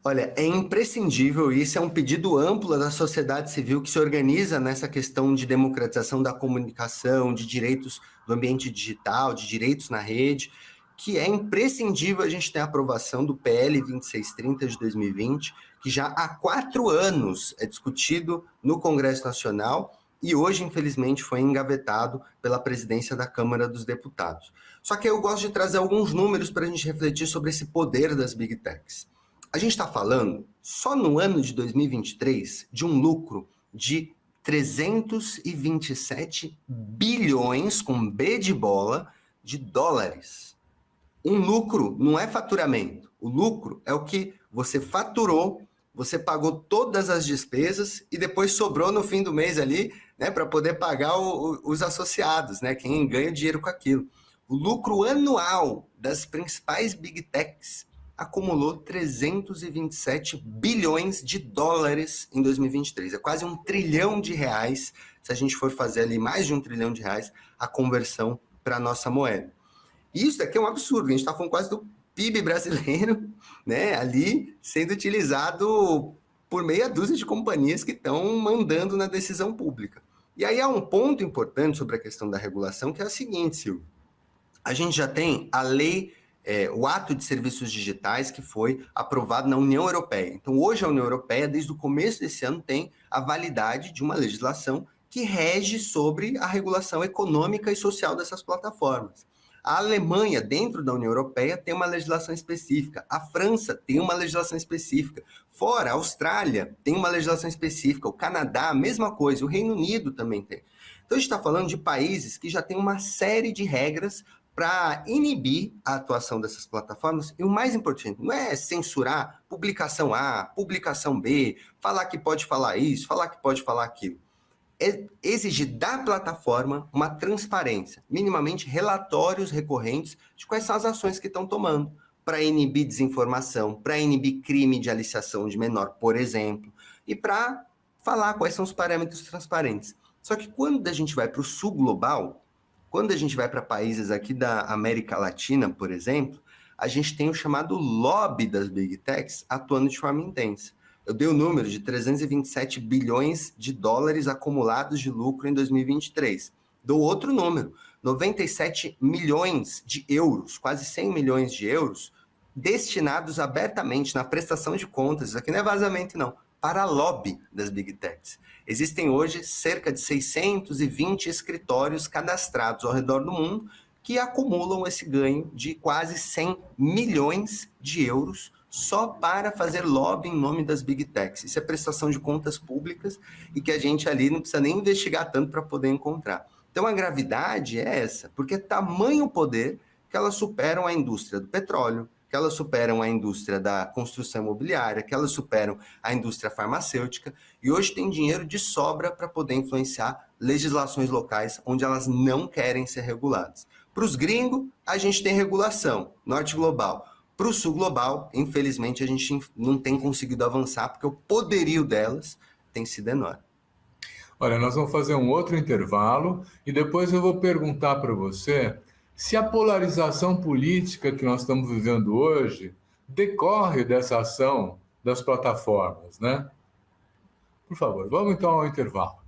Olha, é imprescindível, e isso é um pedido amplo da sociedade civil que se organiza nessa questão de democratização da comunicação, de direitos do ambiente digital, de direitos na rede, que é imprescindível a gente ter a aprovação do PL 2630 de 2020, que já há 4 anos é discutido no Congresso Nacional e hoje, infelizmente, foi engavetado pela presidência da Câmara dos Deputados. Só que eu gosto de trazer alguns números para a gente refletir sobre esse poder das Big Techs. A gente está falando, só no ano de 2023, de um lucro de 327 bilhões, com B de bola, de dólares. Um lucro não é faturamento. O lucro é o que você faturou, você pagou todas as despesas e depois sobrou no fim do mês ali, né, para poder pagar os associados, né, quem ganha dinheiro com aquilo. O lucro anual das principais Big Techs acumulou 327 bilhões de dólares em 2023. É quase R$1 trilhão, se a gente for fazer ali mais de R$1 trilhão, a conversão para a nossa moeda. E isso aqui é um absurdo, a gente está falando quase do PIB brasileiro, né, ali sendo utilizado por meia dúzia de companhias que estão mandando na decisão pública. E aí há um ponto importante sobre a questão da regulação, que é o seguinte, Silvio. A gente já tem a lei, o ato de serviços digitais que foi aprovado na União Europeia. Então, hoje a União Europeia, desde o começo desse ano, tem a validade de uma legislação que rege sobre a regulação econômica e social dessas plataformas. A Alemanha, dentro da União Europeia, tem uma legislação específica. A França tem uma legislação específica. Fora, a Austrália tem uma legislação específica. O Canadá, a mesma coisa. O Reino Unido também tem. Então, a gente está falando de países que já têm uma série de regras para inibir a atuação dessas plataformas. E o mais importante, não é censurar publicação A, publicação B, falar que pode falar isso, falar que pode falar aquilo. É exigir da plataforma uma transparência, minimamente relatórios recorrentes de quais são as ações que estão tomando para inibir desinformação, para inibir crime de aliciação de menor, por exemplo, e para falar quais são os parâmetros transparentes. Só que quando a gente vai para o sul global, quando a gente vai para países aqui da América Latina, por exemplo, a gente tem o chamado lobby das Big Techs atuando de forma intensa. Eu dei o número de 327 bilhões de dólares acumulados de lucro em 2023. Dou outro número, 97 milhões de euros, quase 100 milhões de euros, destinados abertamente na prestação de contas, isso aqui não é vazamento não, para a lobby das Big Techs. Existem hoje cerca de 620 escritórios cadastrados ao redor do mundo que acumulam esse ganho de quase 100 milhões de euros só para fazer lobby em nome das Big Techs. Isso é prestação de contas públicas e que a gente ali não precisa nem investigar tanto para poder encontrar. Então a gravidade é essa, porque é tamanho o poder que elas superam a indústria do petróleo, que elas superam a indústria da construção imobiliária, que elas superam a indústria farmacêutica, e hoje tem dinheiro de sobra para poder influenciar legislações locais onde elas não querem ser reguladas. Para os gringos, a gente tem regulação, norte global. Para o sul global, infelizmente, a gente não tem conseguido avançar, porque o poderio delas tem sido enorme. Olha, nós vamos fazer um outro intervalo e depois eu vou perguntar para você se a polarização política que nós estamos vivendo hoje decorre dessa ação das plataformas, né? Por favor, vamos então ao intervalo.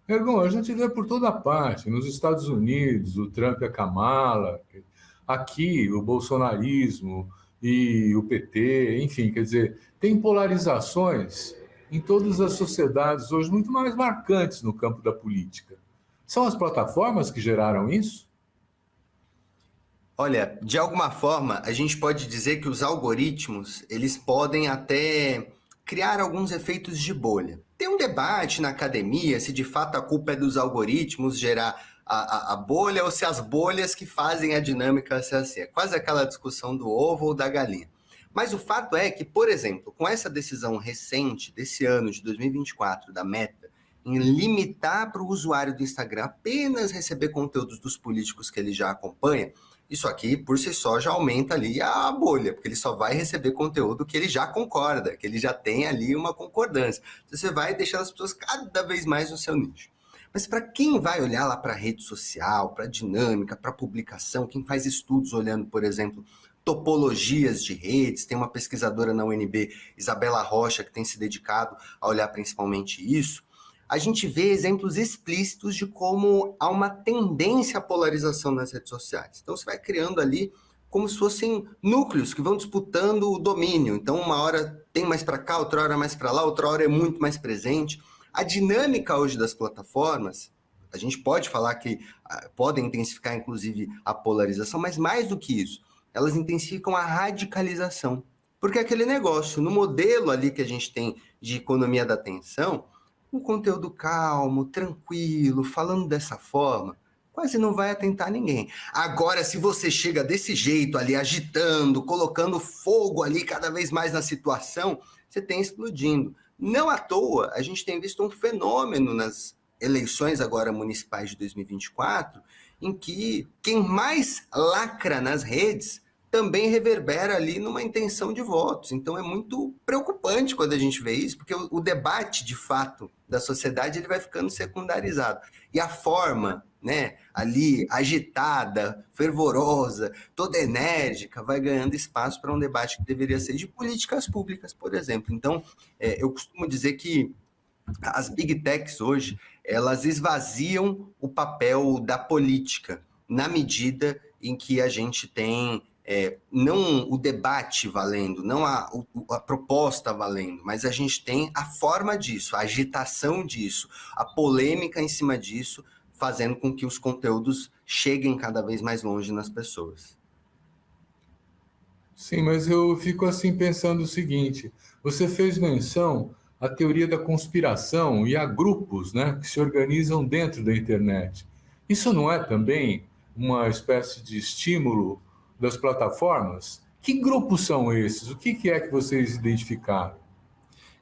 Ergon, a gente vê por toda parte, nos Estados Unidos, o Trump e a Kamala, aqui o bolsonarismo e o PT, enfim, quer dizer, tem polarizações em todas as sociedades hoje muito mais marcantes no campo da política. São as plataformas que geraram isso? Olha, de alguma forma, a gente pode dizer que os algoritmos, eles podem até criar alguns efeitos de bolha. Tem um debate na academia se de fato a culpa é dos algoritmos gerar a bolha ou se as bolhas que fazem a dinâmica ser assim. É quase aquela discussão do ovo ou da galinha. Mas o fato é que, por exemplo, com essa decisão recente desse ano de 2024 da Meta, em limitar para o usuário do Instagram apenas receber conteúdos dos políticos que ele já acompanha, isso aqui, por si só, já aumenta ali a bolha, porque ele só vai receber conteúdo que ele já concorda, que ele já tem ali uma concordância. Então, você vai deixando as pessoas cada vez mais no seu nicho. Mas para quem vai olhar lá para a rede social, para a dinâmica, para a publicação, quem faz estudos olhando, por exemplo, topologias de redes, tem uma pesquisadora na UNB, Isabela Rocha, que tem se dedicado a olhar principalmente isso, a gente vê exemplos explícitos de como há uma tendência à polarização nas redes sociais. Então, você vai criando ali como se fossem núcleos que vão disputando o domínio. Então, uma hora tem mais para cá, outra hora mais para lá, outra hora é muito mais presente. A dinâmica hoje das plataformas, a gente pode falar que podem intensificar, inclusive, a polarização, mas mais do que isso, elas intensificam a radicalização. Porque é aquele negócio, no modelo ali que a gente tem de economia da atenção, um conteúdo calmo, tranquilo, falando dessa forma, quase não vai atentar ninguém. Agora, se você chega desse jeito ali, agitando, colocando fogo ali cada vez mais na situação, você tem explodindo. Não à toa, a gente tem visto um fenômeno nas eleições agora municipais de 2024, em que quem mais lacra nas redes também reverbera ali numa intenção de votos. Então é muito preocupante quando a gente vê isso, porque o debate, de fato, da sociedade ele vai ficando secundarizado. E a forma, né, ali agitada, fervorosa, toda enérgica, vai ganhando espaço para um debate que deveria ser de políticas públicas, por exemplo. Então, eu costumo dizer que as big techs hoje, elas esvaziam o papel da política, na medida em que a gente tem não o debate valendo, não a proposta valendo, mas a gente tem a forma disso, a agitação disso, a polêmica em cima disso, fazendo com que os conteúdos cheguem cada vez mais longe nas pessoas. Sim, mas eu fico assim pensando o seguinte: você fez menção à teoria da conspiração e a grupos, né, que se organizam dentro da internet. Isso não é também uma espécie de estímulo das plataformas? Que grupos são esses? O que é que vocês identificaram?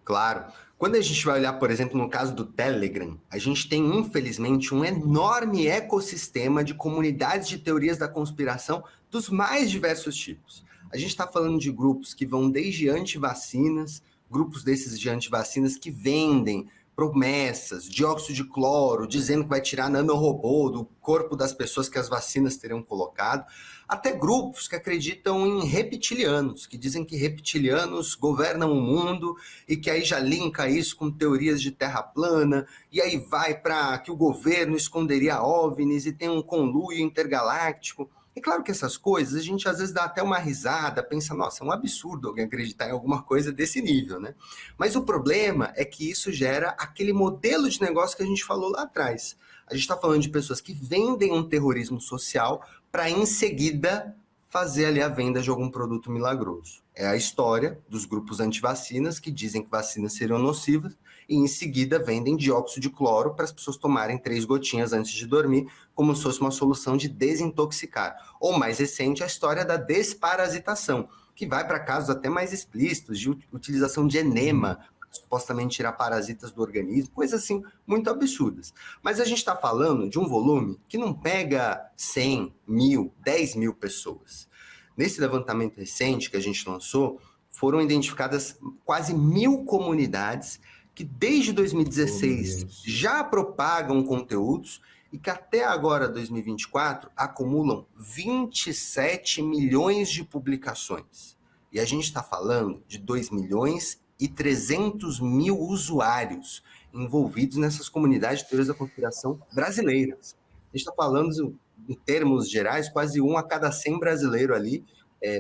Claro. Quando a gente vai olhar, por exemplo, no caso do Telegram, a gente tem, infelizmente, um enorme ecossistema de comunidades de teorias da conspiração dos mais diversos tipos. A gente está falando de grupos que vão desde antivacinas, grupos desses de antivacinas que vendem promessas, dióxido de cloro, dizendo que vai tirar nanorobô do corpo das pessoas que as vacinas teriam colocado, até grupos que acreditam em reptilianos, que dizem que reptilianos governam o mundo e que aí já linka isso com teorias de terra plana, e aí vai para que o governo esconderia OVNIs e tem um conluio intergaláctico. É claro que essas coisas, a gente às vezes dá até uma risada, pensa, nossa, é um absurdo alguém acreditar em alguma coisa desse nível, né? Mas o problema é que isso gera aquele modelo de negócio que a gente falou lá atrás. A gente está falando de pessoas que vendem um terrorismo social para, em seguida, fazer ali a venda de algum produto milagroso. É a história dos grupos antivacinas que dizem que vacinas seriam nocivas e, em seguida, vendem dióxido de cloro para as pessoas tomarem 3 gotinhas antes de dormir, como se fosse uma solução de desintoxicar. Ou, mais recente, a história da desparasitação, que vai para casos até mais explícitos, de utilização de enema, supostamente tirar parasitas do organismo, coisas assim muito absurdas. Mas a gente está falando de um volume que não pega 100, 1.000, 10 mil pessoas. Nesse levantamento recente que a gente lançou, foram identificadas quase 1.000 comunidades que desde 2016 já propagam conteúdos e que até agora, 2024, acumulam 27 milhões de publicações. E a gente está falando de 2 milhões e 300 mil usuários envolvidos nessas comunidades de teorias da conspiração brasileiras. A gente está falando, em termos gerais, quase 1 a cada 100 brasileiro ali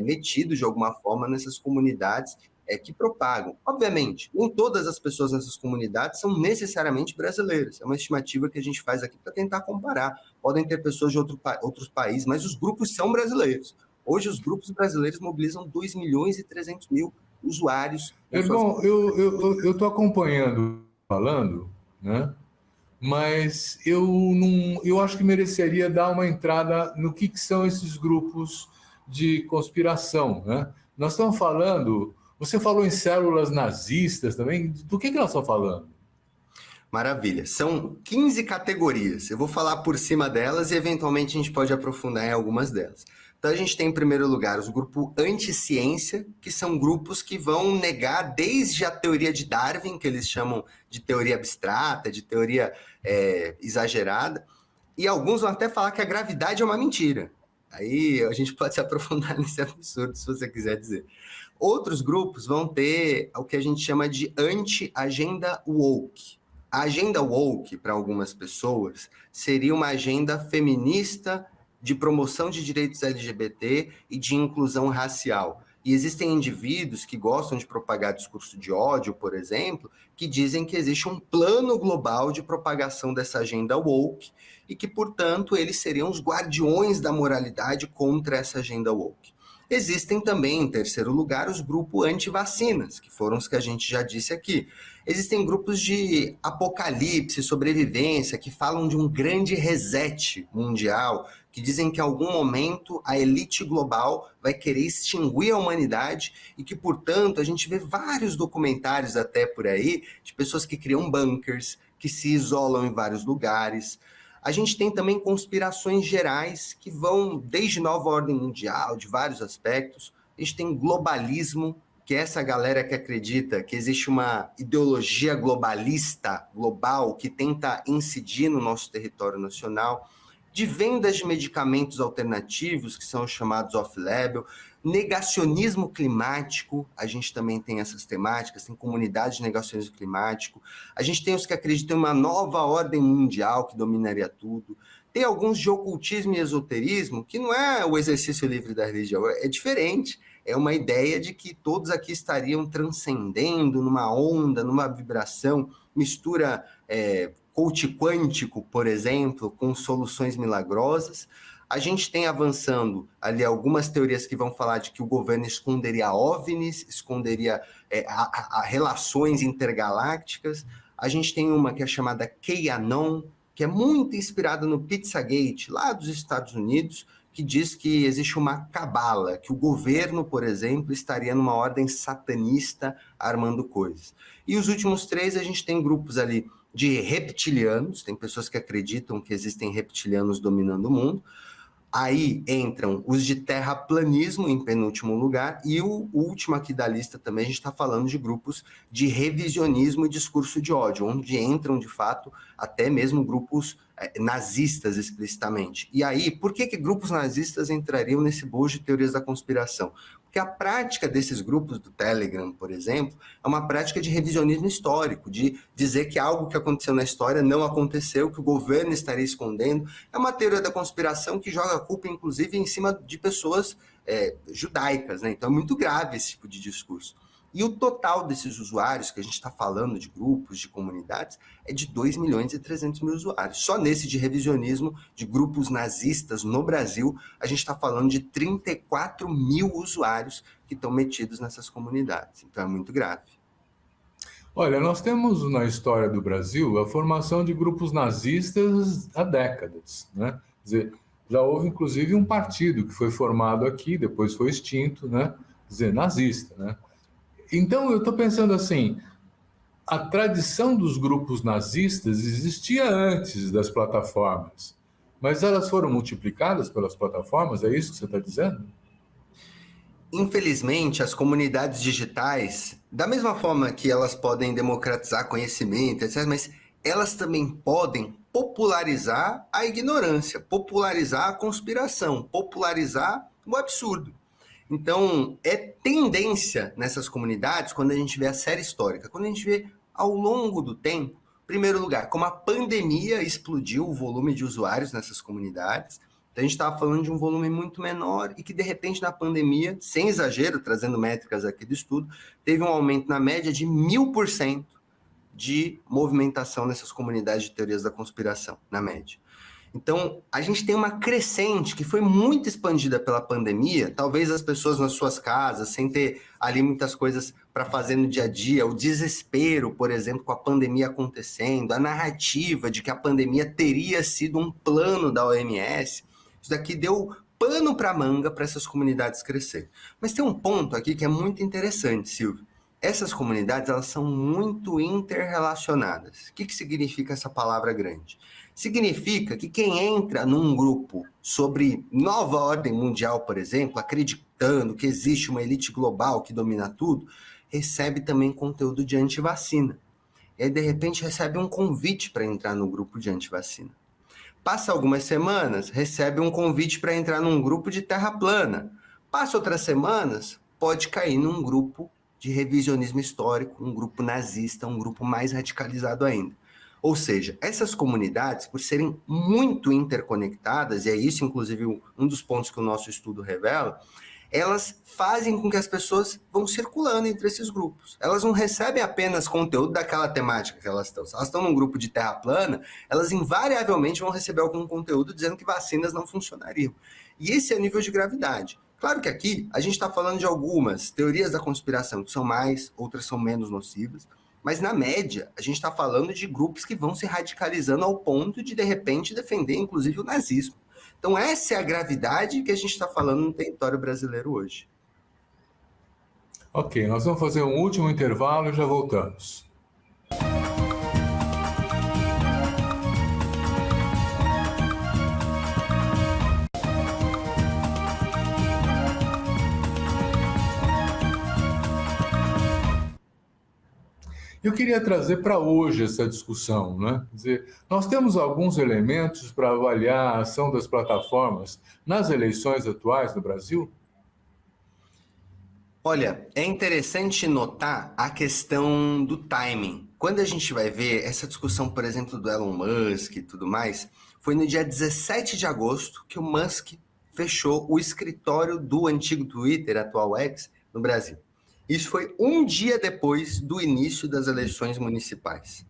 metido de alguma forma nessas comunidades que propagam. Obviamente, nem todas as pessoas nessas comunidades são necessariamente brasileiras. É uma estimativa que a gente faz aqui para tentar comparar. Podem ter pessoas de outros países, mas os grupos são brasileiros. Hoje, os grupos brasileiros mobilizam 2 milhões e 300 mil usuários. Irmão, eu estou acompanhando, falando, né? Mas eu acho que mereceria dar uma entrada no que são esses grupos de conspiração, né? Nós estamos falando, você falou em células nazistas também, do que nós estamos falando? Maravilha, são 15 categorias, eu vou falar por cima delas e eventualmente a gente pode aprofundar em algumas delas. Então a gente tem em primeiro lugar os grupos anti-ciência, que são grupos que vão negar desde a teoria de Darwin, que eles chamam de teoria abstrata, de teoria exagerada, e alguns vão até falar que a gravidade é uma mentira. Aí a gente pode se aprofundar nesse absurdo, se você quiser dizer. Outros grupos vão ter o que a gente chama de anti-agenda woke. A agenda woke, para algumas pessoas, seria uma agenda feminista de promoção de direitos LGBT e de inclusão racial. E existem indivíduos que gostam de propagar discurso de ódio, por exemplo, que dizem que existe um plano global de propagação dessa agenda woke e que, portanto, eles seriam os guardiões da moralidade contra essa agenda woke. Existem também, em terceiro lugar, os grupos anti-vacinas, que foram os que a gente já disse aqui. Existem grupos de apocalipse, sobrevivência, que falam de um grande reset mundial, que dizem que em algum momento a elite global vai querer extinguir a humanidade e que, portanto, a gente vê vários documentários até por aí de pessoas que criam bunkers, que se isolam em vários lugares. A gente tem também conspirações gerais que vão desde nova ordem mundial, de vários aspectos. A gente tem globalismo, que é essa galera que acredita que existe uma ideologia globalista, global, que tenta incidir no nosso território nacional, de vendas de medicamentos alternativos, que são chamados off-label, negacionismo climático, a gente também tem essas temáticas, tem comunidades de negacionismo climático, a gente tem os que acreditam em uma nova ordem mundial que dominaria tudo, tem alguns de ocultismo e esoterismo, que não é o exercício livre da religião, é diferente, é uma ideia de que todos aqui estariam transcendendo numa onda, numa vibração, mistura coach quântico, por exemplo, com soluções milagrosas. A gente tem avançando ali algumas teorias que vão falar de que o governo esconderia OVNIs, esconderia relações intergalácticas. A gente tem uma que é chamada QAnon, que é muito inspirada no Pizzagate, lá dos Estados Unidos, que diz que existe uma cabala, que o governo, por exemplo, estaria numa ordem satanista armando coisas. E os últimos três, a gente tem grupos ali de reptilianos, tem pessoas que acreditam que existem reptilianos dominando o mundo. Aí entram os de terraplanismo em penúltimo lugar, e o último aqui da lista também, a gente está falando de grupos de revisionismo e discurso de ódio, onde entram, de fato, até mesmo grupos nazistas explicitamente. E aí, por que grupos nazistas entrariam nesse bojo de teorias da conspiração? Porque a prática desses grupos do Telegram, por exemplo, é uma prática de revisionismo histórico, de dizer que algo que aconteceu na história não aconteceu, que o governo estaria escondendo. É uma teoria da conspiração que joga a culpa, inclusive, em cima de pessoas judaicas, né? Então é muito grave esse tipo de discurso. E o total desses usuários, que a gente está falando de grupos, de comunidades, é de 2.300.000 usuários. Só nesse de revisionismo de grupos nazistas no Brasil, a gente está falando de 34 mil usuários que estão metidos nessas comunidades. Então é muito grave. Olha, nós temos na história do Brasil a formação de grupos nazistas há décadas, né? Quer dizer, já houve inclusive um partido que foi formado aqui, depois foi extinto, né? Quer dizer, nazista, né? Então, eu estou pensando assim, a tradição dos grupos nazistas existia antes das plataformas, mas elas foram multiplicadas pelas plataformas, é isso que você está dizendo? Infelizmente, as comunidades digitais, da mesma forma que elas podem democratizar conhecimento, etc., mas elas também podem popularizar a ignorância, popularizar a conspiração, popularizar o absurdo. Então, é tendência nessas comunidades, quando a gente vê a série histórica, quando a gente vê ao longo do tempo, em primeiro lugar, como a pandemia explodiu o volume de usuários nessas comunidades. Então, a gente estava falando de um volume muito menor e que, de repente, na pandemia, sem exagero, trazendo métricas aqui do estudo, teve um aumento na média de 1000% de movimentação nessas comunidades de teorias da conspiração, na média. Então, a gente tem uma crescente que foi muito expandida pela pandemia, talvez as pessoas nas suas casas, sem ter ali muitas coisas para fazer no dia a dia, o desespero, por exemplo, com a pandemia acontecendo, a narrativa de que a pandemia teria sido um plano da OMS, isso daqui deu pano para manga para essas comunidades crescerem. Mas tem um ponto aqui que é muito interessante, Silvio. Essas comunidades, elas são muito interrelacionadas. O que significa essa palavra grande? Significa que quem entra num grupo sobre nova ordem mundial, por exemplo, acreditando que existe uma elite global que domina tudo, recebe também conteúdo de antivacina. E aí, de repente, recebe um convite para entrar no grupo de antivacina. Passa algumas semanas, recebe um convite para entrar num grupo de terra plana. Passa outras semanas, pode cair num grupo de revisionismo histórico, um grupo nazista, um grupo mais radicalizado ainda. Ou seja, essas comunidades, por serem muito interconectadas, e é isso, inclusive, um dos pontos que o nosso estudo revela, elas fazem com que as pessoas vão circulando entre esses grupos. Elas não recebem apenas conteúdo daquela temática que elas estão. Se elas estão num grupo de terra plana, elas invariavelmente vão receber algum conteúdo dizendo que vacinas não funcionariam. E esse é o nível de gravidade. Claro que aqui a gente está falando de algumas teorias da conspiração que são mais, outras são menos nocivas, mas na média a gente está falando de grupos que vão se radicalizando ao ponto de repente, defender inclusive o nazismo. Então essa é a gravidade que a gente está falando no território brasileiro hoje. Ok, nós vamos fazer um último intervalo e já voltamos. Eu queria trazer para hoje essa discussão, né? Quer dizer, nós temos alguns elementos para avaliar a ação das plataformas nas eleições atuais no Brasil? Olha, é interessante notar a questão do timing. Quando a gente vai ver essa discussão, por exemplo, do Elon Musk e tudo mais, foi no dia 17 de agosto que o Musk fechou o escritório do antigo Twitter, atual X, no Brasil. Isso foi um dia depois do início das eleições municipais.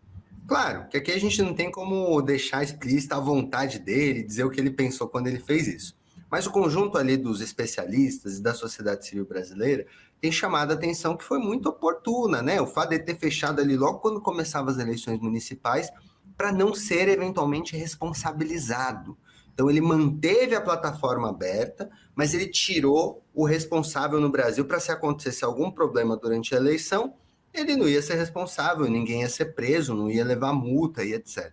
Claro que aqui a gente não tem como deixar explícita a vontade dele, dizer o que ele pensou quando ele fez isso. Mas o conjunto ali dos especialistas e da sociedade civil brasileira tem chamado a atenção que foi muito oportuna, né? O fato de ter fechado ali logo quando começavam as eleições municipais para não ser eventualmente responsabilizado. Então ele manteve a plataforma aberta, mas ele tirou o responsável no Brasil para se acontecesse algum problema durante a eleição, ele não ia ser responsável, ninguém ia ser preso, não ia levar multa e etc.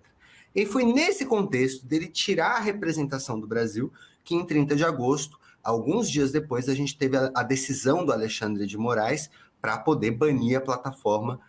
E foi nesse contexto dele tirar a representação do Brasil que em 30 de agosto, alguns dias depois, a gente teve a decisão do Alexandre de Moraes para poder banir a plataforma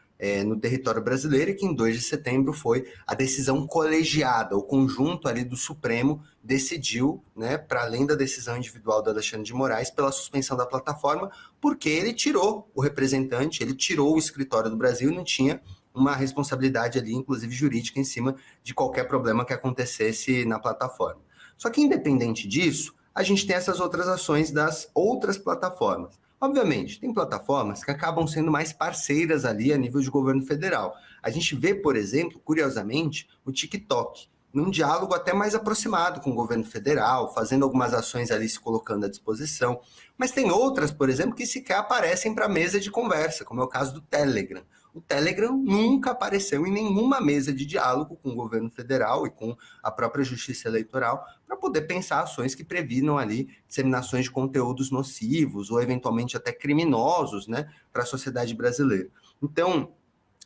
no território brasileiro, e que em 2 de setembro foi a decisão colegiada, o conjunto ali do Supremo decidiu, né, para além da decisão individual do Alexandre de Moraes, pela suspensão da plataforma, porque ele tirou o representante, ele tirou o escritório do Brasil e não tinha uma responsabilidade ali, inclusive jurídica, em cima de qualquer problema que acontecesse na plataforma. Só que, independente disso, a gente tem essas outras ações das outras plataformas. Obviamente, tem plataformas que acabam sendo mais parceiras ali a nível de governo federal. A gente vê, por exemplo, curiosamente, o TikTok, num diálogo até mais aproximado com o governo federal, fazendo algumas ações ali, se colocando à disposição. Mas tem outras, por exemplo, que sequer aparecem para a mesa de conversa, como é o caso do Telegram. O Telegram nunca apareceu em nenhuma mesa de diálogo com o governo federal e com a própria Justiça Eleitoral para poder pensar ações que previnam ali disseminações de conteúdos nocivos ou eventualmente até criminosos, né, para a sociedade brasileira. Então,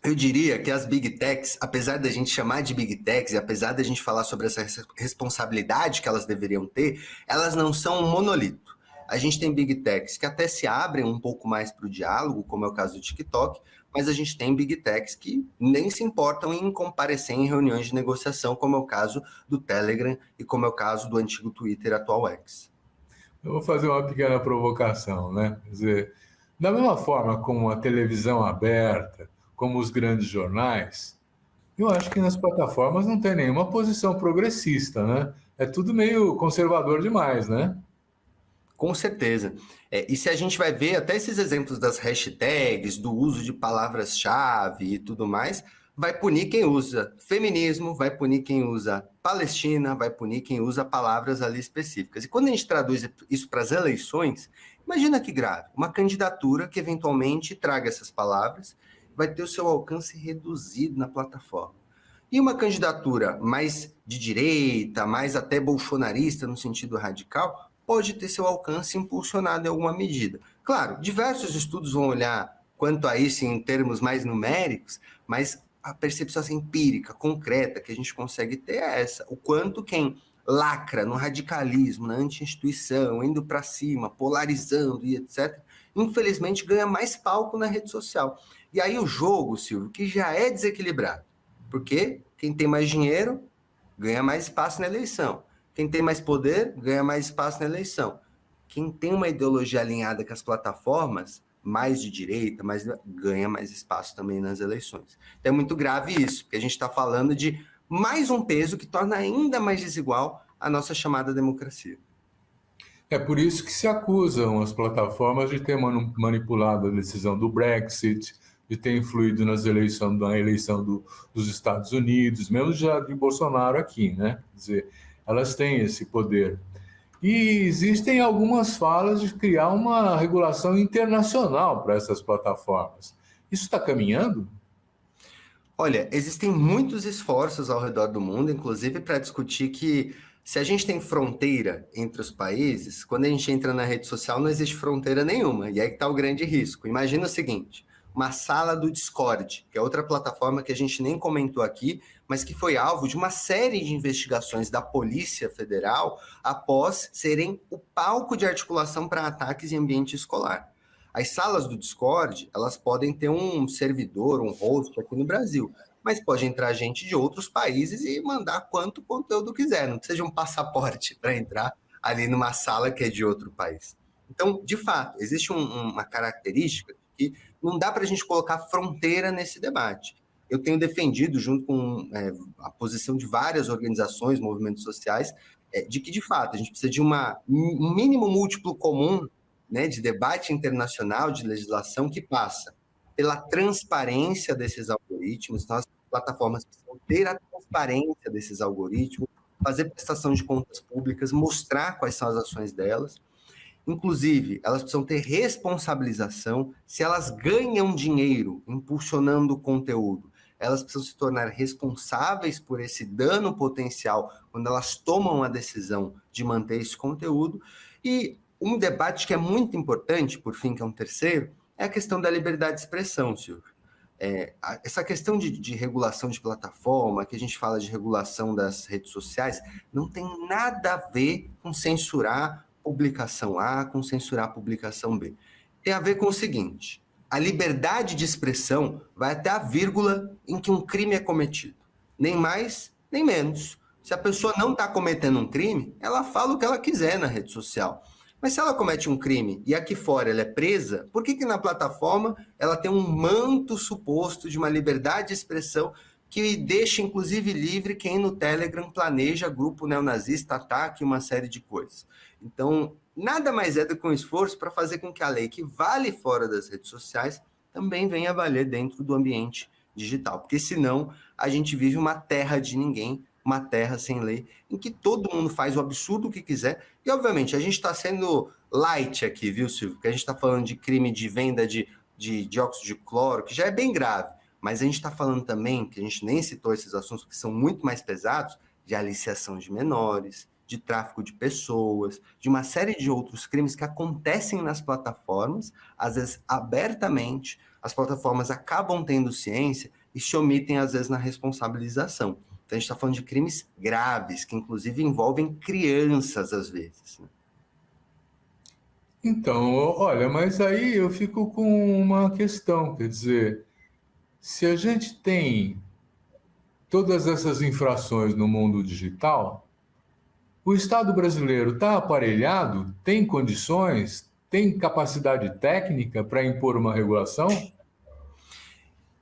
eu diria que as Big Techs, apesar da gente chamar de Big Techs e apesar da gente falar sobre essa responsabilidade que elas deveriam ter, elas não são um monolito. A gente tem Big Techs que até se abrem um pouco mais para o diálogo, como é o caso do TikTok, mas a gente tem Big Techs que nem se importam em comparecer em reuniões de negociação, como é o caso do Telegram e como é o caso do antigo Twitter, atual X. Eu vou fazer uma pequena provocação, né? Quer dizer, da mesma forma como a televisão aberta, como os grandes jornais, eu acho que nas plataformas não tem nenhuma posição progressista, né? É tudo meio conservador demais, né? Com certeza. E se a gente vai ver até esses exemplos das hashtags, do uso de palavras-chave e tudo mais, vai punir quem usa feminismo, vai punir quem usa Palestina, vai punir quem usa palavras ali específicas. E quando a gente traduz isso para as eleições, imagina que grave, uma candidatura que eventualmente traga essas palavras vai ter o seu alcance reduzido na plataforma. E uma candidatura mais de direita, mais até bolsonarista no sentido radical, pode ter seu alcance impulsionado em alguma medida. Claro, diversos estudos vão olhar quanto a isso em termos mais numéricos, mas a percepção assim, empírica, concreta, que a gente consegue ter é essa. O quanto quem lacra no radicalismo, na anti-instituição, indo para cima, polarizando e etc., infelizmente ganha mais palco na rede social. E aí o jogo, Silvio, que já é desequilibrado, porque quem tem mais dinheiro ganha mais espaço na eleição. Quem tem mais poder ganha mais espaço na eleição. Quem tem uma ideologia alinhada com as plataformas, mais de direita, ganha mais espaço também nas eleições. Então é muito grave isso, porque a gente está falando de mais um peso que torna ainda mais desigual a nossa chamada democracia. É por isso que se acusam as plataformas de ter manipulado a decisão do Brexit, de ter influído na eleição dos Estados Unidos, mesmo já de Bolsonaro aqui, né? Quer dizer, elas têm esse poder. E existem algumas falas de criar uma regulação internacional para essas plataformas. Isso está caminhando? Olha, existem muitos esforços ao redor do mundo, inclusive para discutir que se a gente tem fronteira entre os países, quando a gente entra na rede social não existe fronteira nenhuma. E aí está o grande risco. Imagina o seguinte, uma sala do Discord, que é outra plataforma que a gente nem comentou aqui, mas que foi alvo de uma série de investigações da Polícia Federal após serem o palco de articulação para ataques em ambiente escolar. As salas do Discord, elas podem ter um servidor, um host aqui no Brasil, mas pode entrar gente de outros países e mandar quanto conteúdo quiser, não precisa de um passaporte para entrar ali numa sala que é de outro país. Então, de fato, existe uma característica que não dá para a gente colocar fronteira nesse debate. Eu tenho defendido, junto com a posição de várias organizações, movimentos sociais, de que, de fato, a gente precisa de um mínimo múltiplo comum, né, de debate internacional, de legislação, que passa pela transparência desses algoritmos. Então, as plataformas precisam ter a transparência desses algoritmos, fazer prestação de contas públicas, mostrar quais são as ações delas. Inclusive, elas precisam ter responsabilização. Se elas ganham dinheiro impulsionando o conteúdo, elas precisam se tornar responsáveis por esse dano potencial quando elas tomam a decisão de manter esse conteúdo. E um debate que é muito importante, por fim, que é um terceiro, é a questão da liberdade de expressão, Silvio. Essa questão de regulação de plataforma, que a gente fala de regulação das redes sociais, não tem nada a ver com censurar publicação A, com censurar a publicação B. Tem a ver com o seguinte: a liberdade de expressão vai até a vírgula em que um crime é cometido. Nem mais, nem menos. Se a pessoa não está cometendo um crime, ela fala o que ela quiser na rede social. Mas se ela comete um crime e aqui fora ela é presa, por que na plataforma ela tem um manto suposto de uma liberdade de expressão que deixa, inclusive, livre quem no Telegram planeja grupo neonazista, ataque e uma série de coisas? Então, nada mais é do que um esforço para fazer com que a lei que vale fora das redes sociais também venha a valer dentro do ambiente digital. Porque senão a gente vive uma terra de ninguém, uma terra sem lei, em que todo mundo faz o absurdo que quiser. E, obviamente, a gente está sendo light aqui, viu, Silvio? Porque a gente está falando de crime de venda de dióxido de cloro, que já é bem grave. Mas a gente está falando também, que a gente nem citou esses assuntos que são muito mais pesados, de aliciação de menores, de tráfico de pessoas, de uma série de outros crimes que acontecem nas plataformas, às vezes abertamente. As plataformas acabam tendo ciência e se omitem, às vezes, na responsabilização. Então, a gente está falando de crimes graves, que inclusive envolvem crianças, às vezes. Né? Então, olha, mas aí eu fico com uma questão, quer dizer, se a gente tem todas essas infrações no mundo digital, o Estado brasileiro está aparelhado, tem condições, tem capacidade técnica para impor uma regulação?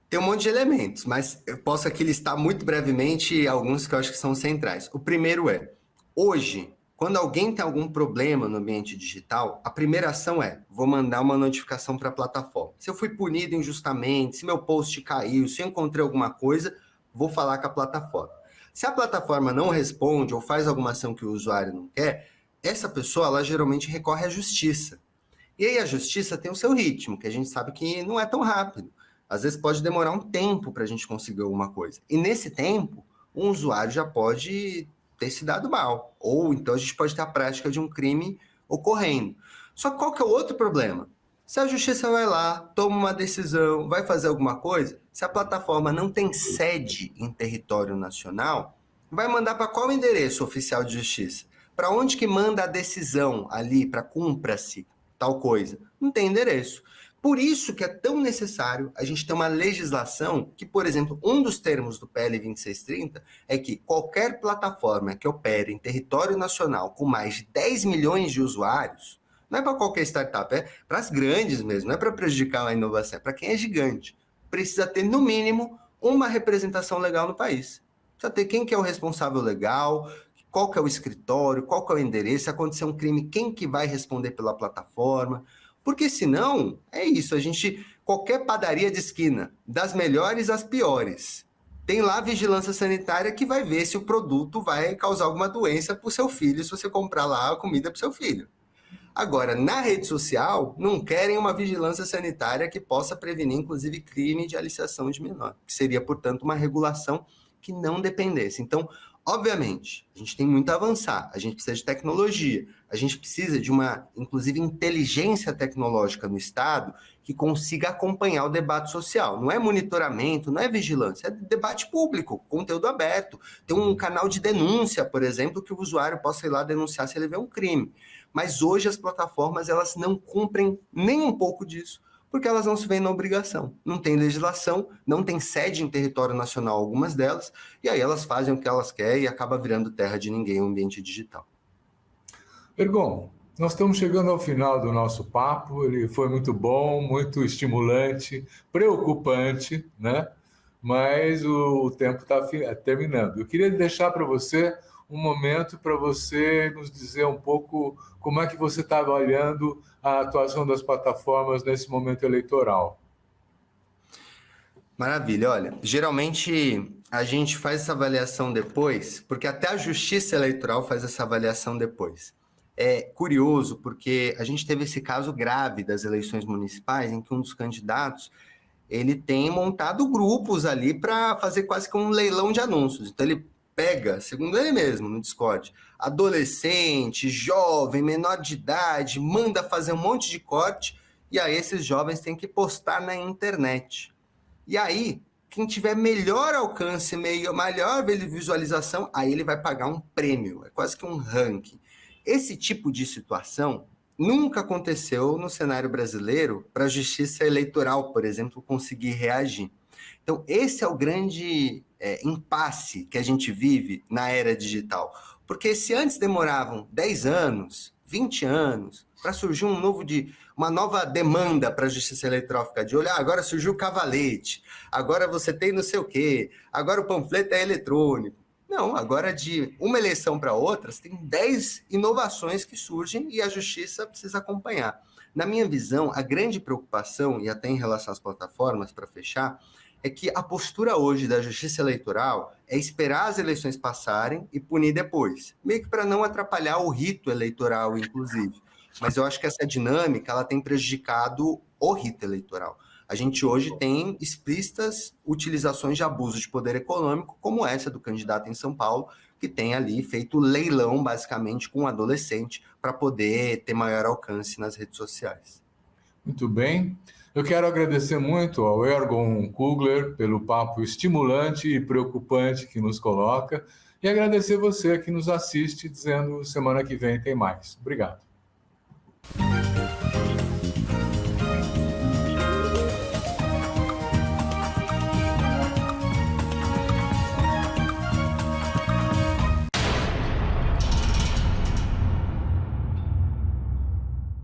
Tem um monte de elementos, mas eu posso aqui listar muito brevemente alguns que eu acho que são centrais. O primeiro é, hoje, quando alguém tem algum problema no ambiente digital, a primeira ação é, vou mandar uma notificação para a plataforma. Se eu fui punido injustamente, se meu post caiu, se eu encontrei alguma coisa, vou falar com a plataforma. Se a plataforma não responde ou faz alguma ação que o usuário não quer, essa pessoa, ela geralmente recorre à justiça. E aí a justiça tem o seu ritmo, que a gente sabe que não é tão rápido. Às vezes pode demorar um tempo para a gente conseguir alguma coisa. E nesse tempo, um usuário já pode ter se dado mal. Ou então a gente pode ter a prática de um crime ocorrendo. Só que qual que é o outro problema? Se a justiça vai lá, toma uma decisão, vai fazer alguma coisa, se a plataforma não tem sede em território nacional, vai mandar para qual endereço oficial de justiça? Para onde que manda a decisão ali, para cumpra-se tal coisa? Não tem endereço. Por isso que é tão necessário a gente ter uma legislação que, por exemplo, um dos termos do PL 2630 é que qualquer plataforma que opere em território nacional com mais de 10 milhões de usuários, não é para qualquer startup, é para as grandes mesmo, não é para prejudicar a inovação, é para quem é gigante. Precisa ter, no mínimo, uma representação legal no país. Precisa ter quem que é o responsável legal, qual que é o escritório, qual que é o endereço, se acontecer um crime, quem que vai responder pela plataforma. Porque senão, é isso, qualquer padaria de esquina, das melhores às piores, tem lá a vigilância sanitária que vai ver se o produto vai causar alguma doença para o seu filho, se você comprar lá a comida para o seu filho. Agora, na rede social, não querem uma vigilância sanitária que possa prevenir, inclusive, crime de aliciação de menor, que seria, portanto, uma regulação que não dependesse. Então, Obviamente, a gente tem muito a avançar, a gente precisa de tecnologia, a gente precisa de uma, inclusive, inteligência tecnológica no Estado que consiga acompanhar o debate social. Não é monitoramento, não é vigilância, é debate público, conteúdo aberto. Tem um canal de denúncia, por exemplo, que o usuário possa ir lá denunciar se ele vê um crime. Mas hoje as plataformas elas não cumprem nem um pouco disso, porque elas não se veem na obrigação. Não tem legislação, não tem sede em território nacional algumas delas, e aí elas fazem o que elas querem e acaba virando terra de ninguém o ambiente digital. Ergon, nós estamos chegando ao final do nosso papo, ele foi muito bom, muito estimulante, preocupante, né? Mas o tempo está terminando. Eu queria deixar para você um momento para você nos dizer um pouco como é que você está avaliando a atuação das plataformas nesse momento eleitoral. Maravilha, olha, geralmente a gente faz essa avaliação depois, porque até a Justiça Eleitoral faz essa avaliação depois. É curioso, porque a gente teve esse caso grave das eleições municipais, em que um dos candidatos ele tem montado grupos ali para fazer quase que um leilão de anúncios. Então ele pega, segundo ele mesmo, no Discord, adolescente, jovem, menor de idade, manda fazer um monte de corte, e aí esses jovens têm que postar na internet. E aí, quem tiver melhor alcance, maior visualização, aí ele vai pagar um prêmio, é quase que um ranking. Esse tipo de situação nunca aconteceu no cenário brasileiro para a justiça eleitoral, por exemplo, conseguir reagir. Então, esse é o grande impasse que a gente vive na era digital. Porque se antes demoravam 10 anos, 20 anos, para surgir uma nova demanda para a justiça eleitoral ficar de olho, agora surgiu o cavalete, agora você tem não sei o quê, agora o panfleto é eletrônico. Não, agora de uma eleição para outra, tem 10 inovações que surgem e a justiça precisa acompanhar. Na minha visão, a grande preocupação, e até em relação às plataformas, para fechar, é que a postura hoje da justiça eleitoral é esperar as eleições passarem e punir depois, meio que para não atrapalhar o rito eleitoral, inclusive. Mas eu acho que essa dinâmica ela tem prejudicado o rito eleitoral. A gente hoje tem explícitas utilizações de abuso de poder econômico, como essa do candidato em São Paulo, que tem ali feito leilão, basicamente, com um adolescente para poder ter maior alcance nas redes sociais. Muito bem. Eu quero agradecer muito ao Ergon Kugler pelo papo estimulante e preocupante que nos coloca e agradecer você que nos assiste, dizendo semana que vem tem mais. Obrigado.